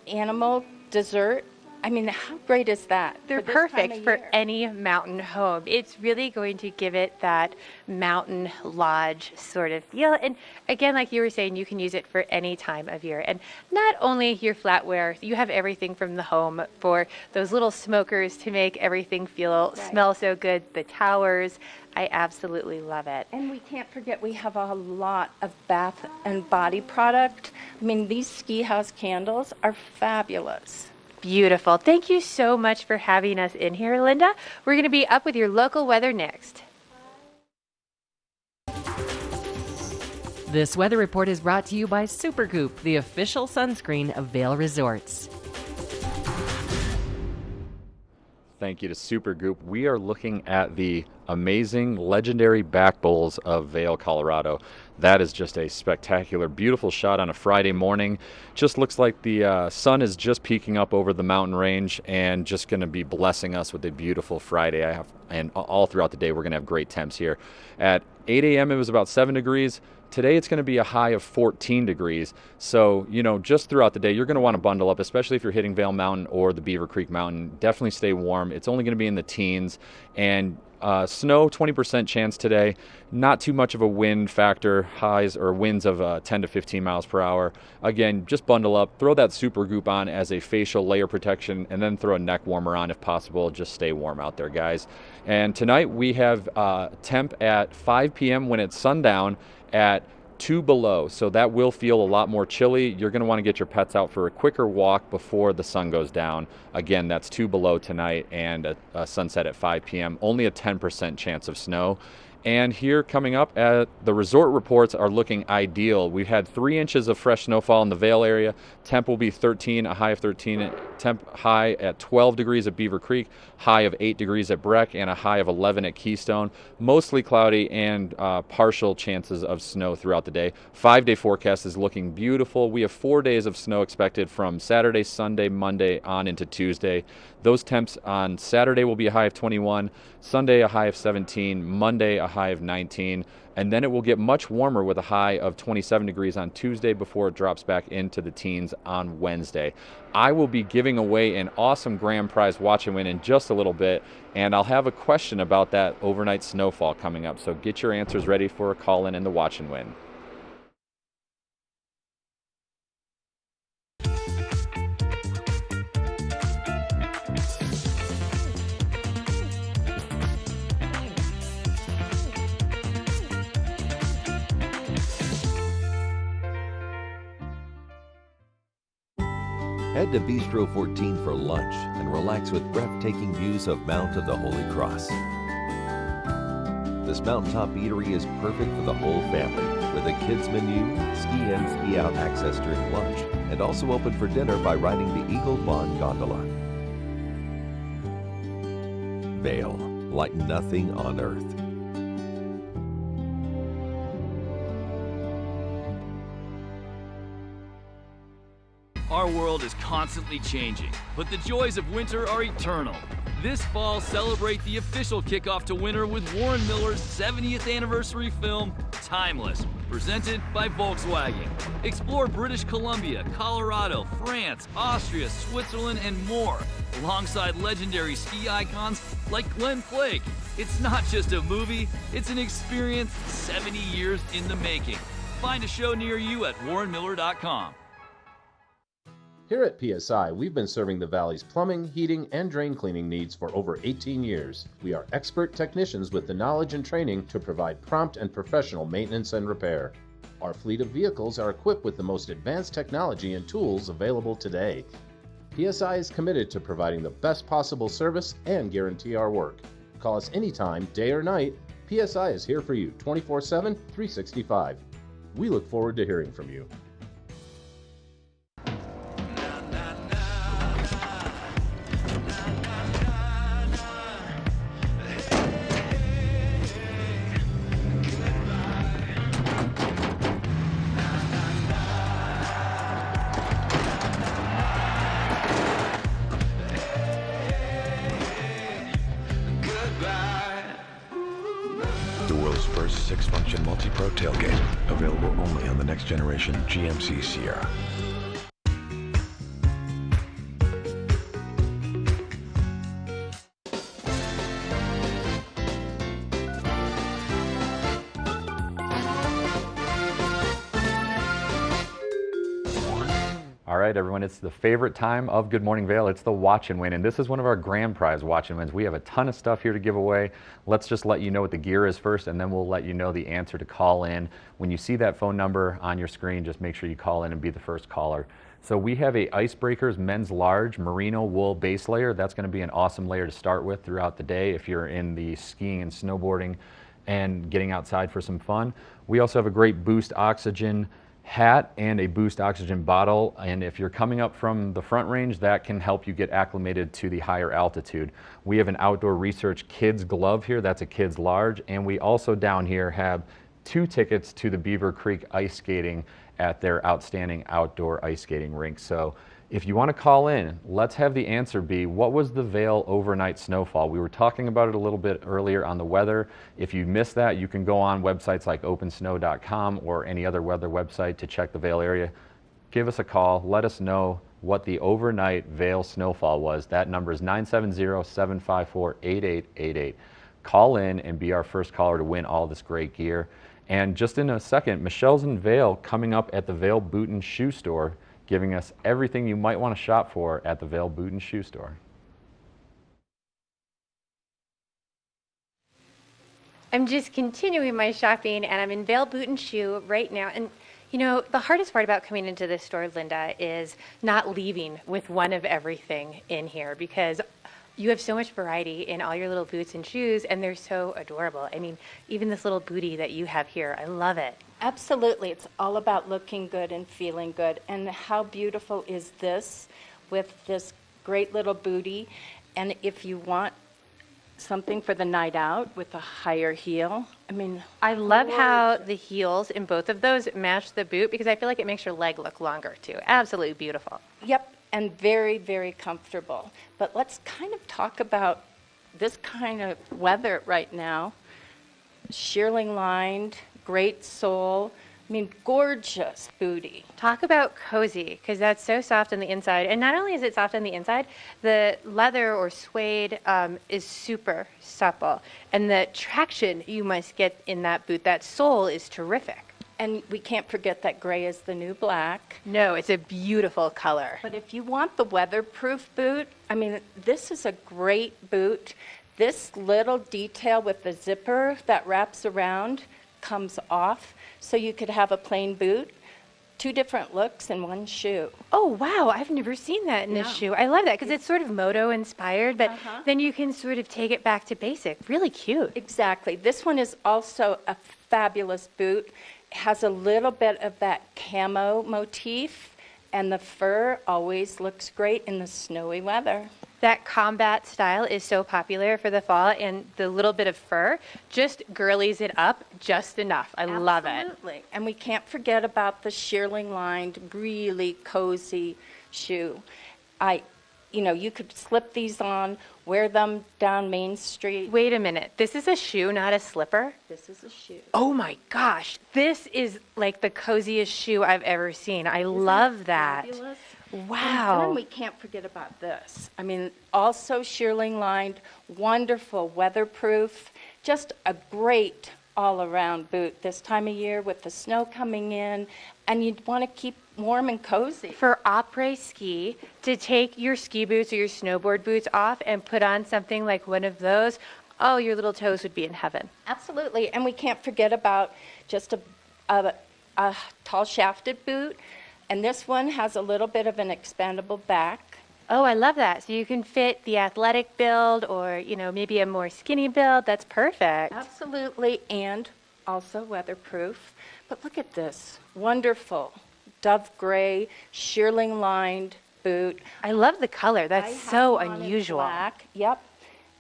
animal dessert. I mean, how great is that? They're perfect for any mountain home. It's really going to give it that mountain lodge sort of feel. And again, like you were saying, you can use it for any time of year. And not only your flatware, you have everything from the home for those little smokers to make everything smell so good. The towers, I absolutely love it. And we can't forget we have a lot of bath and body product. I mean, these ski house candles are fabulous. Beautiful. Thank you so much for having us in here, Linda. We're going to be up with your local weather next. This weather report is brought to you by Supergoop, the official sunscreen of Vail Resorts. Thank you to Supergoop. We are looking at the amazing, legendary back bowls of Vail, Colorado. That is just a spectacular, beautiful shot on a Friday morning. Just looks like the sun is just peeking up over the mountain range and just going to be blessing us with a beautiful Friday. And all throughout the day, we're going to have great temps here. At 8 a.m., it was about 7 degrees. Today it's going to be a high of 14 degrees. So, just throughout the day, you're going to want to bundle up, especially if you're hitting Vail Mountain or the Beaver Creek Mountain. Definitely stay warm. It's only going to be in the teens. And snow, 20% chance today. Not too much of a wind factor, highs or winds of 10 to 15 miles per hour. Again, just bundle up, throw that Supergoop on as a facial layer protection, and then throw a neck warmer on if possible. Just stay warm out there, guys. And tonight we have temp at 5 p.m. when it's sundown at 2 below, so that will feel a lot more chilly. You're going to want to get your pets out for a quicker walk before the sun goes down. Again, that's 2 below tonight and a sunset at 5 p.m. Only a 10% chance of snow. And here coming up at the resort reports are looking ideal. We've had 3 inches of fresh snowfall in the Vail area. Temp will be 13, a high of 13. Temp high at 12 degrees at Beaver Creek, high of 8 degrees at Breck, and a high of 11 at Keystone. Mostly cloudy and partial chances of snow throughout the day. 5-day forecast is looking beautiful. We have 4 days of snow expected from Saturday, Sunday, Monday on into Tuesday. Those temps on Saturday will be a high of 21, Sunday a high of 17, Monday a high of 19, and then it will get much warmer with a high of 27 degrees on Tuesday before it drops back into the teens on Wednesday. I will be giving away an awesome grand prize watch and win in just a little bit, and I'll have a question about that overnight snowfall coming up, so get your answers ready for a call-in and the watch and win. Head to Bistro 14 for lunch and relax with breathtaking views of Mount of the Holy Cross. This mountaintop eatery is perfect for the whole family with a kids menu, ski in, ski out access during lunch, and also open for dinner by riding the Eagle Bond Gondola. Vail, like nothing on earth. Our world is constantly changing, but the joys of winter are eternal. This fall, celebrate the official kickoff to winter with Warren Miller's 70th anniversary film, Timeless. Presented by Volkswagen. Explore British Columbia, Colorado, France, Austria, Switzerland, and more, alongside legendary ski icons like Glenn Flake. It's not just a movie, it's an experience 70 years in the making. Find a show near you at warrenmiller.com. Here at PSI, we've been serving the Valley's plumbing, heating, and drain cleaning needs for over 18 years. We are expert technicians with the knowledge and training to provide prompt and professional maintenance and repair. Our fleet of vehicles are equipped with the most advanced technology and tools available today. PSI is committed to providing the best possible service and guarantee our work. Call us anytime, day or night. PSI is here for you 24/7, 365. We look forward to hearing from you. The world's first 6-function multi-pro tailgate, available only on the next generation GMC Sierra. All right, everyone, it's the favorite time of Good Morning Vail. It's the Watch and Win, and this is one of our grand prize Watch and Wins. We have a ton of stuff here to give away. Let's just let you know what the gear is first, and then we'll let you know the answer to call in. When you see that phone number on your screen, just make sure you call in and be the first caller. So we have a Icebreakers Men's Large Merino Wool Base Layer. That's going to be an awesome layer to start with throughout the day if you're in the skiing and snowboarding and getting outside for some fun. We also have a great Boost Oxygen hat and a Boost Oxygen bottle, and if you're coming up from the Front Range, that can help you get acclimated to the higher altitude. We have an Outdoor Research kids glove here, that's a kids large, and we also down here have 2 tickets to the Beaver Creek ice skating at their outstanding outdoor ice skating rink. So if you want to call in, let's have the answer be, what was the Vail overnight snowfall? We were talking about it a little bit earlier on the weather. If you missed that, you can go on websites like opensnow.com or any other weather website to check the Vail area. Give us a call. Let us know what the overnight Vail snowfall was. That number is 970-754-8888. Call in and be our first caller to win all this great gear. And just in a second, Michelle's in Vail coming up at the Vail Boot and Shoe Store, giving us everything you might want to shop for at the Vail Boot and Shoe Store. I'm just continuing my shopping, and I'm in Vail Boot and Shoe right now. And you know, the hardest part about coming into this store, Linda, is not leaving with one of everything in here, because you have so much variety in all your little boots and shoes, and they're so adorable. I mean, even this little bootie that you have here, I love it. Absolutely. It's all about looking good and feeling good. And how beautiful is this with this great little bootie? And if you want something for the night out with a higher heel, I mean, I love how the heels in both of those match the boot, because I feel like it makes your leg look longer too. Absolutely beautiful. Yep, and very, very comfortable. But let's kind of talk about this kind of weather right now. Shearling lined, great sole. I mean, gorgeous booty. Talk about cozy, because that's so soft on the inside. And not only is it soft on the inside, the leather or suede is super supple. And the traction you must get in that boot, that sole is terrific. And we can't forget that gray is the new black. No, it's a beautiful color. But if you want the weatherproof boot, I mean, this is a great boot. This little detail with the zipper that wraps around comes off, so you could have a plain boot, 2 different looks in one shoe. Oh, wow, I've never seen that in a shoe. I love that, because it's sort of moto inspired, but then you can sort of take it back to basic. Really cute. Exactly. This one is also a fabulous boot. It has a little bit of that camo motif, and the fur always looks great in the snowy weather. That combat style is so popular for the fall, and the little bit of fur just girlies it up just enough. I love it. Absolutely. And we can't forget about the shearling lined, really cozy shoe. I you know, you could slip these on, wear them down Main Street. Wait a minute. This is a shoe, not a slipper? This is a shoe. Oh my gosh. This is like the coziest shoe I've ever seen. I love that. Fabulous? Wow. And then we can't forget about this. I mean, also shearling lined, wonderful, weatherproof, just a great all-around boot this time of year with the snow coming in, and you'd want to keep warm and cozy. For après ski, to take your ski boots or your snowboard boots off and put on something like one of those, oh, your little toes would be in heaven. Absolutely, and we can't forget about just a tall shafted boot, and this one has a little bit of an expandable back. Oh, I love that. So you can fit the athletic build or, you know, maybe a more skinny build. That's perfect. Absolutely, and also weatherproof. But look at this, wonderful dove gray, shearling lined boot. I love the color. That's so unusual. Black. Yep.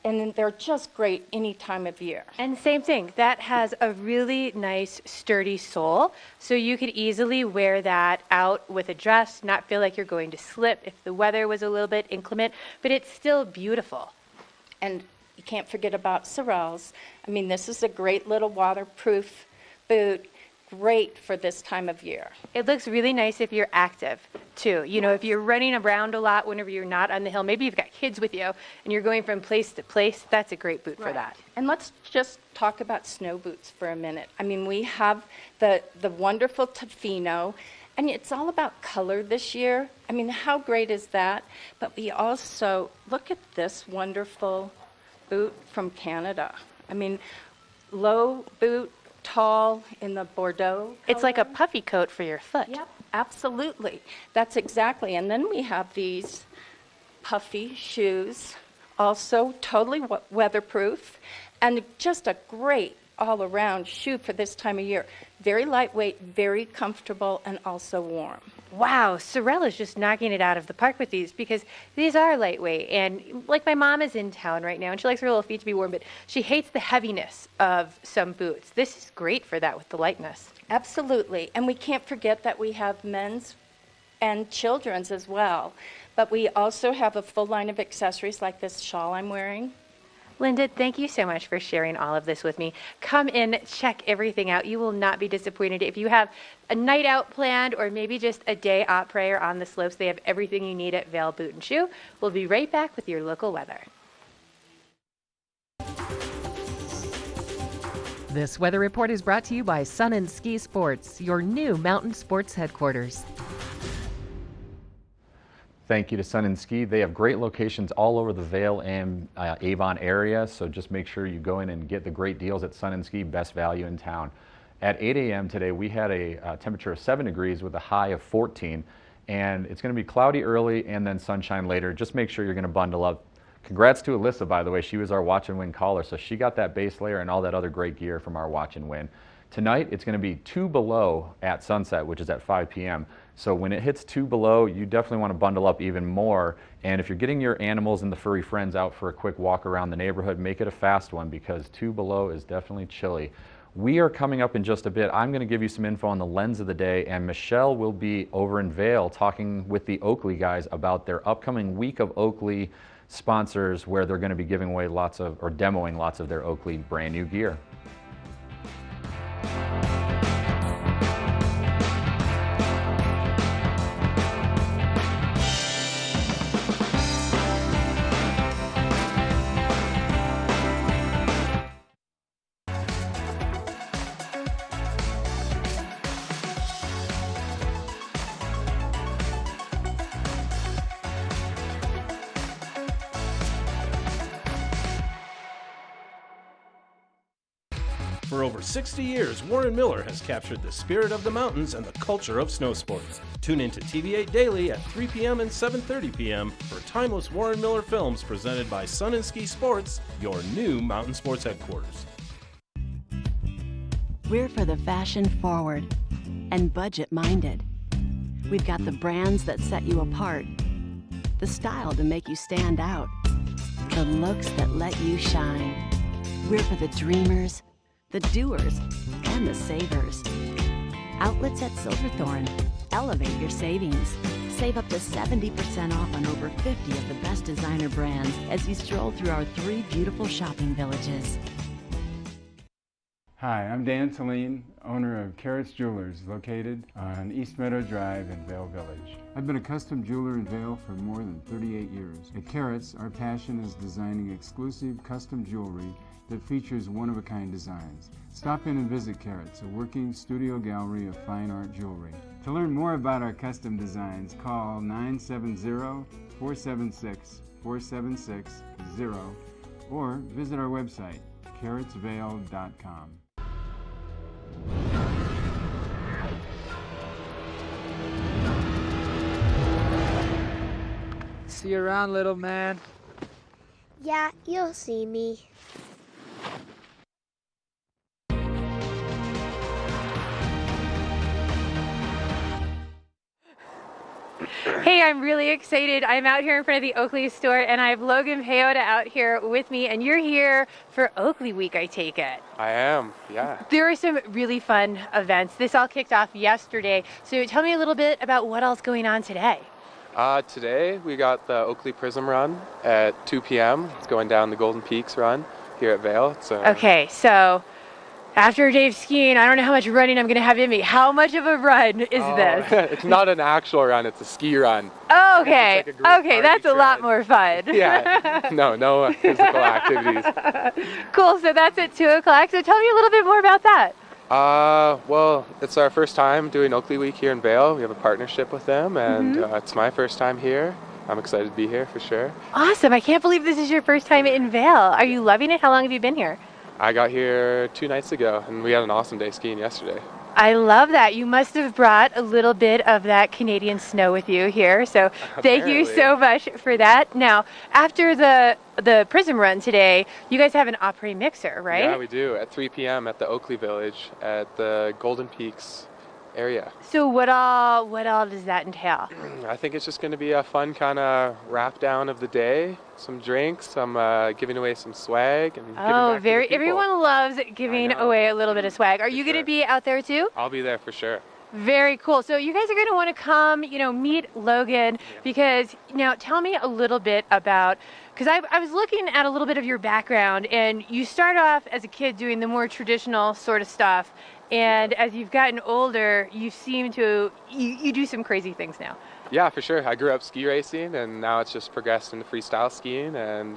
And they're just great any time of year. And same thing, that has a really nice sturdy sole, so you could easily wear that out with a dress, not feel like you're going to slip if the weather was a little bit inclement, but it's still beautiful. And you can't forget about Sorels. I mean, this is a great little waterproof boot, great for this time of year. It looks really nice if you're active too. You know, if you're running around a lot whenever you're not on the hill, maybe you've got kids with you and you're going from place to place, that's a great boot for that. And let's just talk about snow boots for a minute. I mean, we have the wonderful Tofino, and it's all about color this year. I mean, how great is that? But we also, look at this wonderful boot from Canada. I mean, low boot, tall in the Bordeaux. It's like a puffy coat for your foot. Yep, absolutely. That's exactly. And then we have these puffy shoes, also totally weatherproof, and just a great all-around shoe for this time of year. Very lightweight, very comfortable, and also warm. Wow, Sorella's just knocking it out of the park with these because these are lightweight. And like my mom is in town right now and she likes her little feet to be warm, but she hates the heaviness of some boots. This is great for that with the lightness. Absolutely. And we can't forget that we have men's and children's as well. But we also have a full line of accessories like this shawl I'm wearing. Linda, thank you so much for sharing all of this with me. Come in, check everything out. You will not be disappointed. If you have a night out planned or maybe just a day après or on the slopes, they have everything you need at Vail Boot and Shoe. We'll be right back with your local weather. This weather report is brought to you by Sun and Ski Sports, your new mountain sports headquarters. Thank you to Sun and Ski. They have great locations all over the Vail and Avon area, so just make sure you go in and get the great deals at Sun and Ski, best value in town. At 8 a.m. today, we had a temperature of 7 degrees with a high of 14, and it's going to be cloudy early and then sunshine later. Just make sure you're going to bundle up. Congrats to Alyssa, by the way. She was our Watch and Win caller, so she got that base layer and all that other great gear from our Watch and Win. Tonight, it's going to be 2 below at sunset, which is at 5 p.m. So when it hits 2 below, you definitely want to bundle up even more. And if you're getting your animals and the furry friends out for a quick walk around the neighborhood, make it a fast one because 2 below is definitely chilly. We are coming up in just a bit. I'm going to give you some info on the lens of the day, and Michelle will be over in Vail talking with the Oakley guys about their upcoming week of Oakley sponsors where they're going to be giving away demoing lots of their Oakley brand new gear. For over 60 years, Warren Miller has captured the spirit of the mountains and the culture of snow sports. Tune into TV8 Daily at 3 p.m. and 7:30 p.m. for timeless Warren Miller films presented by Sun and Ski Sports, your new mountain sports headquarters. We're for the fashion forward and budget minded. We've got the brands that set you apart, the style to make you stand out, the looks that let you shine. We're for the dreamers, the doers, and the savers. Outlets at Silverthorne. Elevate your savings. Save up to 70% off on over 50 of the best designer brands as you stroll through our 3 beautiful shopping villages. Hi, I'm Dan Talene, owner of Carrots Jewelers, located on East Meadow Drive in Vale Village. I've been a custom jeweler in Vale for more than 38 years. At Carrots, our passion is designing exclusive custom jewelry that features one-of-a-kind designs. Stop in and visit Carrots, a working studio gallery of fine art jewelry. To learn more about our custom designs, call 970-476-4760 or visit our website, carrotsvale.com. See you around, little man. Yeah, you'll see me. Hey, I'm really excited. I'm out here in front of the Oakley store and I have Logan Peyoda out here with me, and you're here for Oakley Week, I take it. I am, yeah. There are some really fun events. This all kicked off yesterday. So tell me a little bit about what else going on today. Today we got the Oakley Prism Run at 2 p.m. It's going down the Golden Peaks Run here at Vale. Okay, so after a day of skiing, I don't know how much running I'm going to have in me. How much of a run is this? It's not an actual run, it's a ski run. Oh, okay. It's like Okay, that's a lot more fun. Yeah, no physical activities. Cool, so that's at 2 o'clock. So tell me a little bit more about that. Well, it's our first time doing Oakley Week here in Vale. We have a partnership with them, and it's my first time here. I'm excited to be here for sure. Awesome. I can't believe this is your first time in Vale. Are you loving it? How long have you been here? I got here 2 nights ago, and we had an awesome day skiing yesterday. I love that. You must have brought a little bit of that Canadian snow with you here, so thank you so much for that. Now, after the Prism Run today, you guys have an après mixer, right? Yeah, we do, at 3 p.m. at the Oakley Village at the Golden Peaks area. So what all does that entail? I think it's just going to be a fun kind of wrap down of the day, some drinks, some giving away some swag, and giving back to the people. Everyone loves giving away a little bit of swag. Are you going to be out there too? I'll be there for sure. Very cool. So you guys are going to want to come, meet Logan, because now tell me a little bit about, because I was looking at a little bit of your background, and you start off as a kid doing the more traditional sort of stuff, and as you've gotten older, you seem to, you do some crazy things now. Yeah, for sure. I grew up ski racing, and now it's just progressed into freestyle skiing, and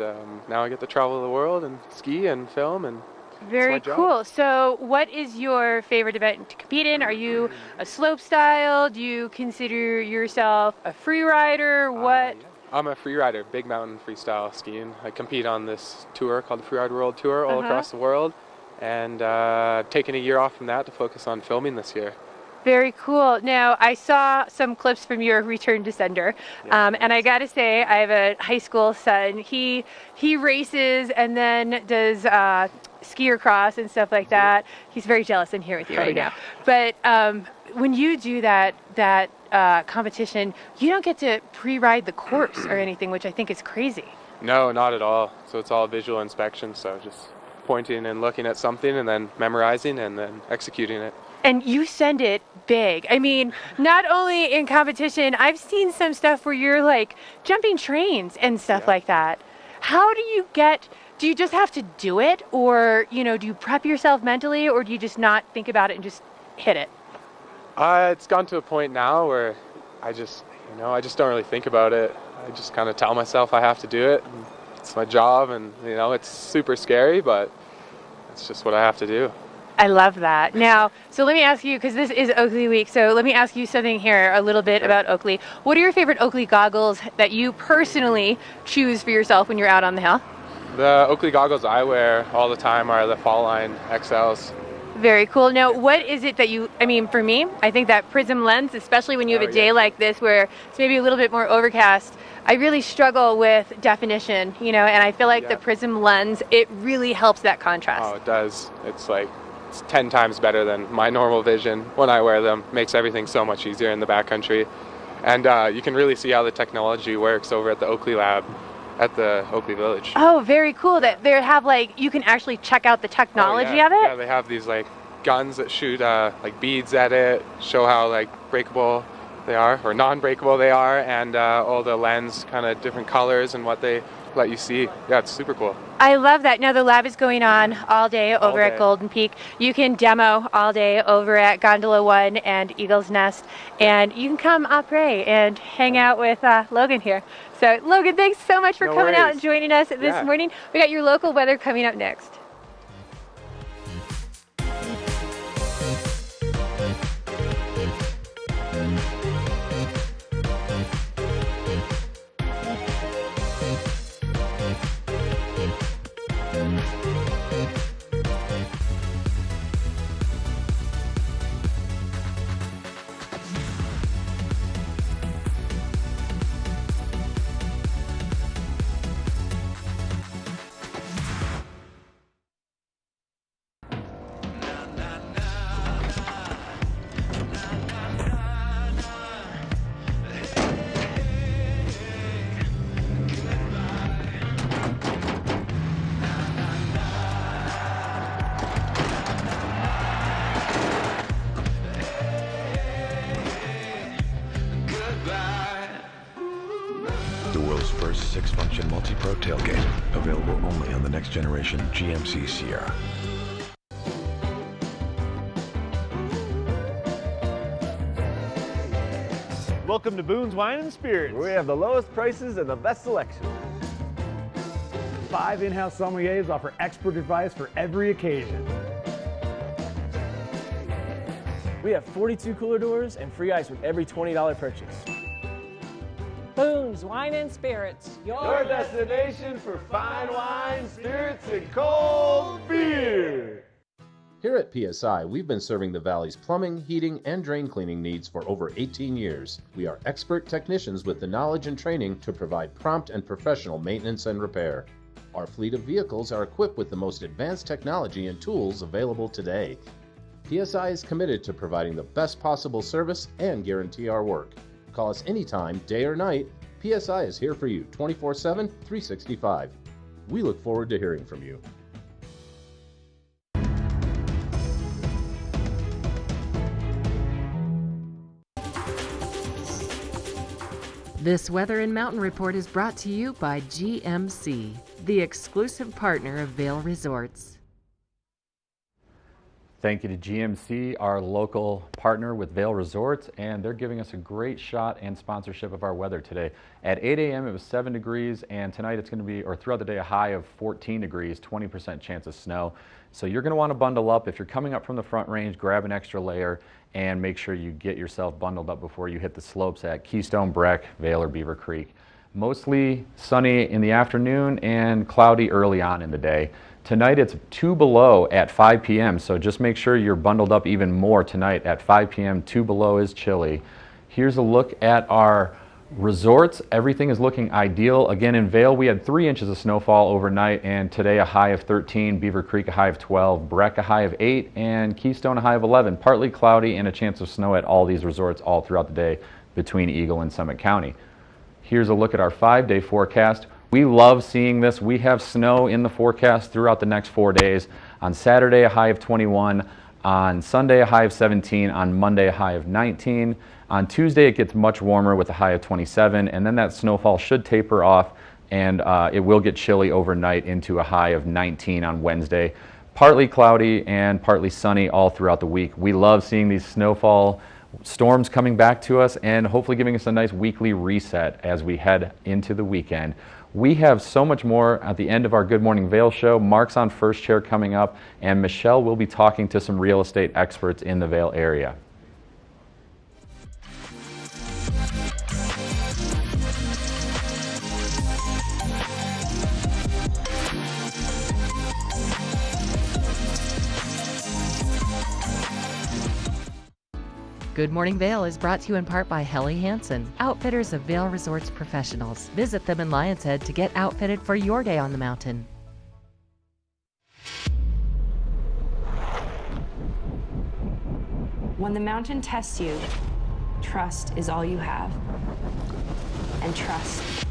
now I get to travel the world and ski and film, and very cool. So what is your favorite event to compete in? Are you a slope style? Do you consider yourself a free rider? What? I'm a free rider, big mountain freestyle skiing. I compete on this tour called the Freeride World Tour all across the world, and taking a year off from that to focus on filming this year. Very cool. Now, I saw some clips from your return to sender, and I gotta say, I have a high school son. He races and then does skier cross and stuff like that. He's very jealous I'm here with you right now. But when you do that competition, you don't get to pre-ride the course or anything, which I think is crazy. No, not at all. So it's all visual inspection, so just pointing and looking at something and then memorizing and then executing it. And you send it big. I mean, not only in competition, I've seen some stuff where you're like jumping trains and stuff like that. How do you just have to do it, or, do you prep yourself mentally, or do you just not think about it and just hit it? It's gone to a point now where I just don't really think about it. I just kind of tell myself I have to do it. And it's my job, and, it's super scary, but it's just what I have to do. I love that. Now, so let me ask you, because this is Oakley Week, so let me ask you something here a little bit about Oakley. What are your favorite Oakley goggles that you personally choose for yourself when you're out on the hill? The Oakley goggles I wear all the time are the Fall Line XLs. Very cool. Now, what is it that for me, I think that prism lens, especially when you have a day like this where it's maybe a little bit more overcast, I really struggle with definition, and I feel like the prism lens, it really helps that contrast. Oh, it does. It's 10 times better than my normal vision when I wear them. Makes everything so much easier in the backcountry. And you can really see how the technology works over at the Oakley Lab at the Oakley Village. Oh, very cool. That they have you can actually check out the technology of it? Yeah, they have these guns that shoot beads at it, show how breakable they are, or non-breakable they are, and all the lens kind of different colors and what they let you see. Yeah, it's super cool. I love that. Now the lab is going on all day over at Golden Peak. You can demo all day over at Gondola 1 and Eagle's Nest, and you can come après and hang out with Logan here. So Logan, thanks so much for coming out and joining us this morning. We got your local weather coming up next. The world's first 6-function multi-pro tailgate, available only on the next generation GMC Sierra. Welcome to Boone's Wine and Spirits, where we have the lowest prices and the best selection. 5 in-house sommeliers offer expert advice for every occasion. We have 42 cooler doors and free ice with every $20 purchase. Boone's Wine and Spirits, your destination for fine wine, spirits, and cold beer. Here at PSI, we've been serving the Valley's plumbing, heating, and drain cleaning needs for over 18 years. We are expert technicians with the knowledge and training to provide prompt and professional maintenance and repair. Our fleet of vehicles are equipped with the most advanced technology and tools available today. PSI is committed to providing the best possible service and guarantee our work. Call us anytime, day or night. PSI is here for you 24/7, 365. We look forward to hearing from you. This Weather and Mountain Report is brought to you by GMC, the exclusive partner of Vail Resorts. Thank you to GMC, our local partner with Vail Resorts, and they're giving us a great shot and sponsorship of our weather today. At 8 a.m. it was 7 degrees, and tonight it's going to be, or throughout the day, a high of 14 degrees, 20% chance of snow. So you're going to want to bundle up. If you're coming up from the Front Range, grab an extra layer and make sure you get yourself bundled up before you hit the slopes at Keystone, Breck, Vail, or Beaver Creek. Mostly sunny in the afternoon and cloudy early on in the day. Tonight it's 2 below at 5 p.m. so just make sure you're bundled up even more tonight at 5 p.m. 2 below is chilly. Here's a look at our resorts. Everything is looking ideal. Again, in Vail we had 3 inches of snowfall overnight, and today a high of 13, Beaver Creek a high of 12, Breck a high of 8, and Keystone a high of 11. Partly cloudy and a chance of snow at all these resorts all throughout the day between Eagle and Summit County. Here's a look at our 5-day forecast. We love seeing this. We have snow in the forecast throughout the next 4 days. On Saturday, a high of 21. On Sunday, a high of 17. On Monday, a high of 19. On Tuesday, it gets much warmer with a high of 27. And then that snowfall should taper off, and it will get chilly overnight into a high of 19 on Wednesday. Partly cloudy and partly sunny all throughout the week. We love seeing these snowfall storms coming back to us and hopefully giving us a nice weekly reset as we head into the weekend. We have so much more at the end of our Good Morning Vail show. Mark's on first chair coming up, and Michelle will be talking to some real estate experts in the Vail area. Good Morning Vail is brought to you in part by Helly Hansen, outfitters of Vail Resorts professionals. Visit them in Lion's Head to get outfitted for your day on the mountain. When the mountain tests you, trust is all you have. And trust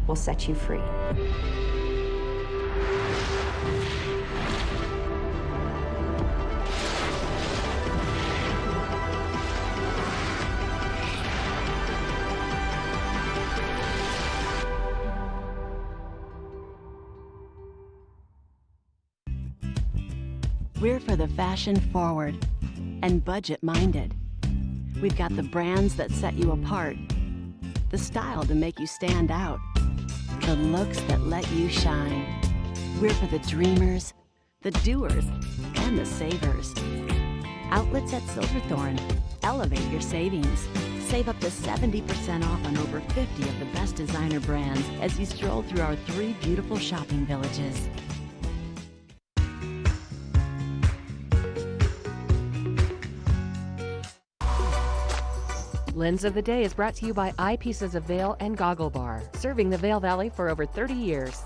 will set you free. We're for the fashion forward and budget minded. We've got the brands that set you apart, the style to make you stand out, the looks that let you shine. We're for the dreamers, the doers, and the savers. Outlets at Silverthorne. Elevate your savings. Save up to 70% off on over 50 of the best designer brands as you stroll through our 3 beautiful shopping villages. Lens of the Day is brought to you by Eyepieces of Vail and Goggle Bar, serving the Vail Valley for over 30 years.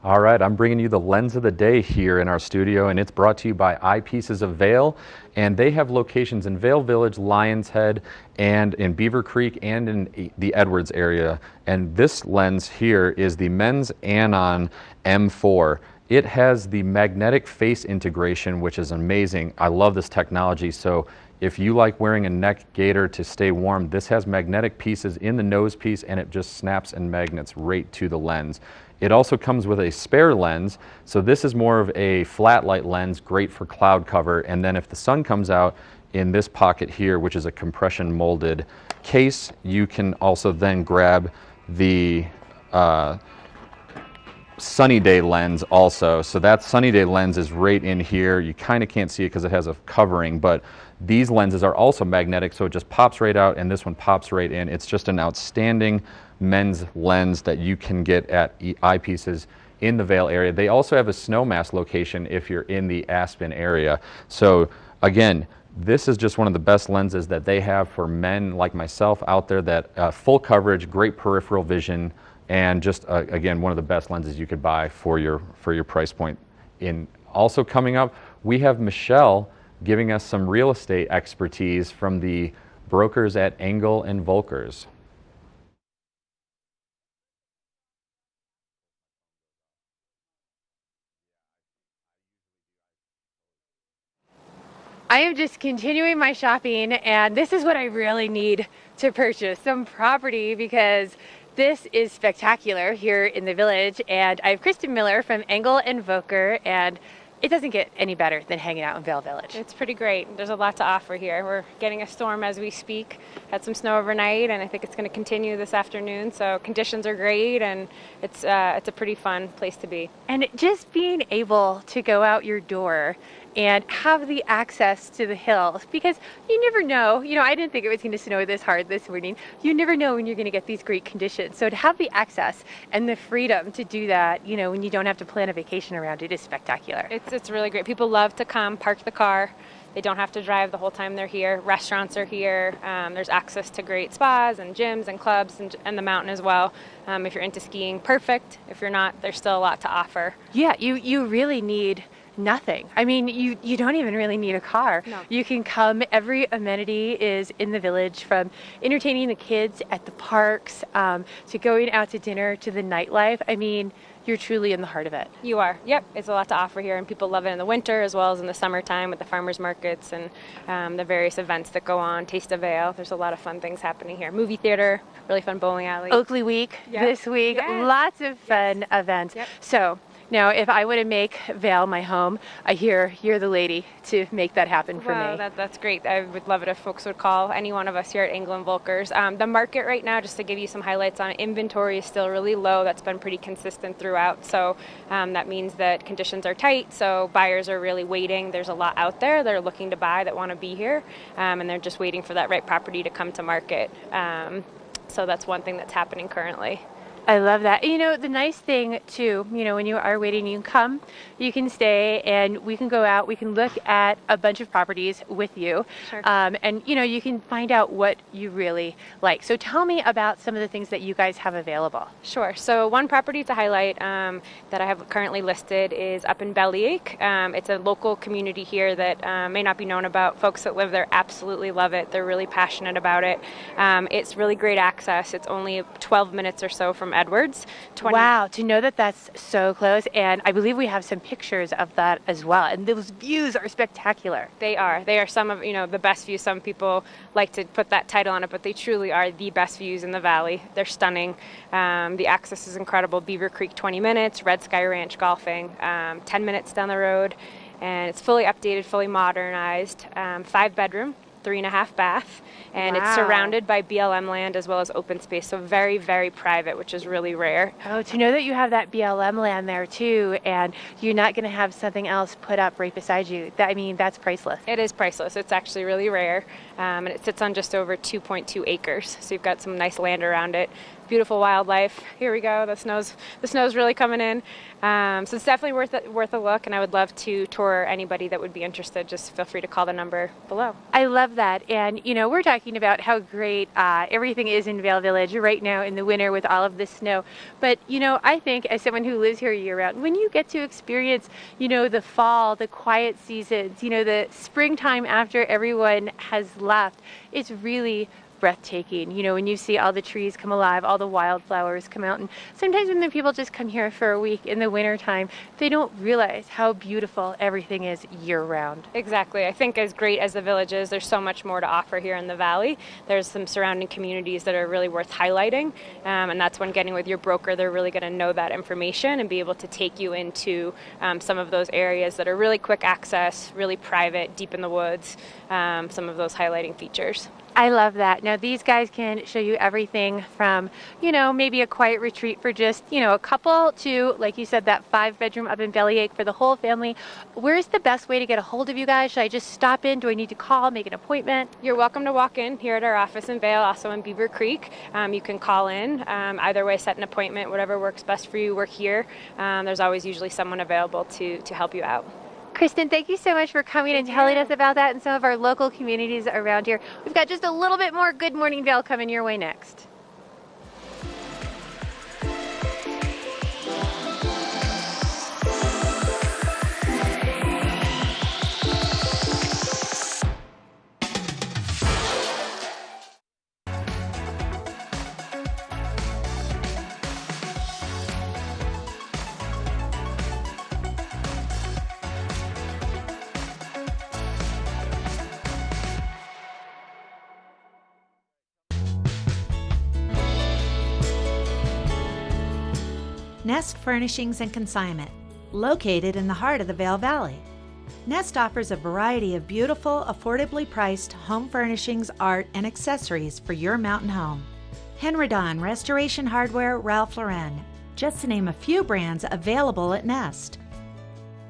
All right, I'm bringing you the Lens of the Day here in our studio, and it's brought to you by Eyepieces of Vail, and they have locations in Vail Village, Lions Head, and in Beaver Creek, and in the Edwards area. And this lens here is the Men's Anon M4. It has the magnetic face integration, which is amazing. I love this technology. So if you like wearing a neck gaiter to stay warm, this has magnetic pieces in the nose piece, and it just snaps and magnets right to the lens. It also comes with a spare lens, so this is more of a flat light lens, great for cloud cover. And then if the sun comes out, in this pocket here, which is a compression molded case, you can also then grab the sunny day lens also. So that sunny day lens is right in here. You kind of can't see it because it has a covering, but these lenses are also magnetic, so it just pops right out, and this one pops right in. It's just an outstanding men's lens that you can get at Eyepieces in the Vail area. They also have a Snowmass location if you're in the Aspen area. So again, this is just one of the best lenses that they have for men like myself out there, that full coverage, great peripheral vision, and just again, one of the best lenses you could buy for your price point. Also coming up, we have Michelle giving us some real estate expertise from the brokers at Engel and Volkers. I am just continuing my shopping, and this is what I really need to purchase, some property, because this is spectacular here in the village. And I have Kristen Miller from Engel and Volker, and it doesn't get any better than hanging out in Vail Village. It's pretty great. There's a lot to offer here. We're getting a storm as we speak. Had some snow overnight, and I think it's going to continue this afternoon. So conditions are great, and it's a pretty fun place to be. And just being able to go out your door and have the access to the hills, because you never know, I didn't think it was going to snow this hard this morning. You never know when you're going to get these great conditions. So to have the access and the freedom to do that, when you don't have to plan a vacation around it, is spectacular. It's really great. People love to come, park the car. They don't have to drive the whole time they're here. Restaurants are here. There's access to great spas and gyms and clubs and the mountain as well. If you're into skiing, perfect. If you're not, there's still a lot to offer. Yeah, you really need nothing. I mean, you don't even really need a car. No. You can come. Every amenity is in the village, from entertaining the kids at the parks to going out to dinner to the nightlife. I mean, you're truly in the heart of it. You are. Yep. It's a lot to offer here, and people love it in the winter as well as in the summertime with the farmers markets and the various events that go on. Taste of Vail. There's a lot of fun things happening here. Movie theater, really fun bowling alley. Oakley Week this week. Yes. Lots of fun events. Yep. So now, if I want to make Vail my home, I hear you're the lady to make that happen for me. That's great. I would love it if folks would call any one of us here at Engel and Volkers. The market right now, just to give you some highlights on it, inventory is still really low. That's been pretty consistent throughout. So that means that conditions are tight. So buyers are really waiting. There's a lot out there that are looking to buy, that want to be here, and they're just waiting for that right property to come to market. So that's one thing that's happening currently. I love that. The nice thing too, when you are waiting, you can come, you can stay, and we can go out, we can look at a bunch of properties with you. Sure. And you can find out what you really like. So tell me about some of the things that you guys have available. Sure. So one property to highlight that I have currently listed is up in Bellyache. It's a local community here that may not be known about. Folks that live there absolutely love it. They're really passionate about it. It's really great access. It's only 12 minutes or so from Edwards. Wow, to know that that's so close, and I believe we have some pictures of that as well, and those views are spectacular. They are some of the best views. Some people like to put that title on it, but they truly are the best views in the valley. They're stunning. The access is incredible. Beaver Creek 20 minutes, Red Sky Ranch golfing 10 minutes down the road, and it's fully updated, fully modernized, 5-bedroom, 3.5 bath, and it's surrounded by BLM land as well as open space, so very, very private, which is really rare. Oh, to know that you have that BLM land there too, and you're not going to have something else put up right beside you. That's priceless. It is priceless. It's actually really rare, and it sits on just over 2.2 acres, so you've got some nice land around it. Beautiful wildlife. Here we go. The snow's really coming in. So it's definitely worth a look, and I would love to tour anybody that would be interested. Just feel free to call the number below. I love that. And, we're talking about how great everything is in Vail Village right now in the winter with all of the snow. But, I think as someone who lives here year-round, when you get to experience, the fall, the quiet seasons, the springtime after everyone has left, it's really breathtaking, when you see all the trees come alive, all the wildflowers come out. And sometimes when the people just come here for a week in the wintertime, they don't realize how beautiful everything is year-round. Exactly. I think as great as the village is, there's so much more to offer here in the valley. There's some surrounding communities that are really worth highlighting, and that's when getting with your broker, they're really going to know that information and be able to take you into some of those areas that are really quick access, really private, deep in the woods, some of those highlighting features. I love that. Now, these guys can show you everything from, maybe a quiet retreat for just, a couple to, like you said, that 5-bedroom up in Bellyache for the whole family. Where's the best way to get a hold of you guys? Should I just stop in? Do I need to call, make an appointment? You're welcome to walk in here at our office in Vail, also in Beaver Creek. You can call in. Either way, set an appointment, whatever works best for you. We're here. There's always usually someone available to help you out. Kristen, thank you so much for coming and telling us about that and some of our local communities around here. We've got just a little bit more Good Morning Vail coming your way next. Nest Furnishings and Consignment, located in the heart of the Vail Valley. Nest offers a variety of beautiful, affordably priced home furnishings, art, and accessories for your mountain home. Henredon, Restoration Hardware, Ralph Lauren, just to name a few brands available at Nest.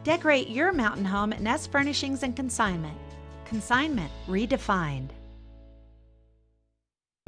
Decorate your mountain home at Nest Furnishings and Consignment. Consignment redefined.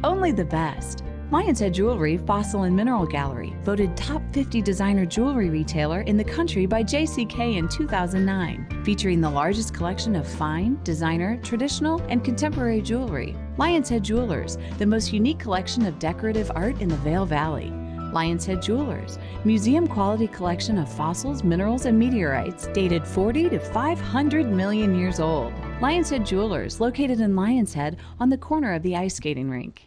Only the best. Lion's Head Jewelry Fossil and Mineral Gallery, voted top 50 designer jewelry retailer in the country by JCK in 2009, featuring the largest collection of fine, designer, traditional, and contemporary jewelry. Lion's Head Jewelers, the most unique collection of decorative art in the Vail Valley. Lion's Head Jewelers, museum quality collection of fossils, minerals, and meteorites dated 40 to 500 million years old. Lion's Head Jewelers, located in Lion's Head on the corner of the ice skating rink.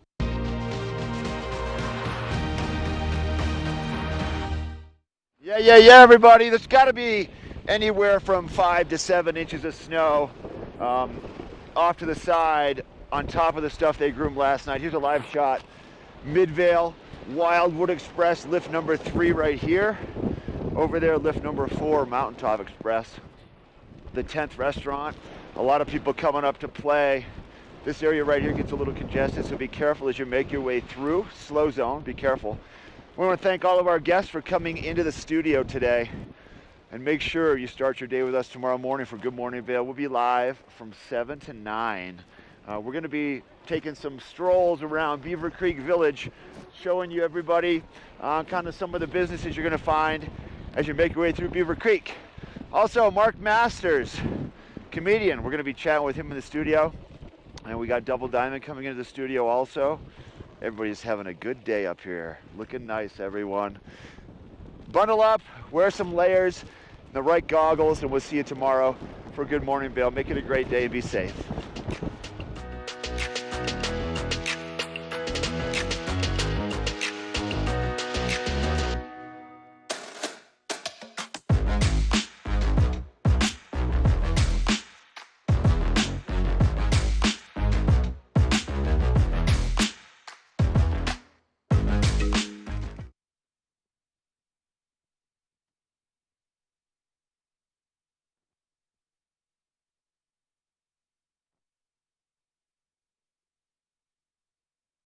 Yeah, everybody. There's got to be anywhere from 5 to 7 inches of snow off to the side on top of the stuff they groomed last night. Here's a live shot. Midvale, Wildwood Express, lift number 3 right here. Over there, lift number 4, Mountaintop Express. The 10th restaurant. A lot of people coming up to play. This area right here gets a little congested, so be careful as you make your way through. Slow zone, be careful. We want to thank all of our guests for coming into the studio today, and make sure you start your day with us tomorrow morning for Good Morning Vail. We'll be live from 7 to 9. We're going to be taking some strolls around Beaver Creek Village, showing you everybody kind of some of the businesses you're going to find as you make your way through Beaver Creek. Also, Mark Masters, comedian. We're going to be chatting with him in the studio, and we got Double Diamond coming into the studio also. Everybody's having a good day up here. Looking nice, everyone. Bundle up, wear some layers, the right goggles, and we'll see you tomorrow for Good Morning Vail. Make it a great day and be safe.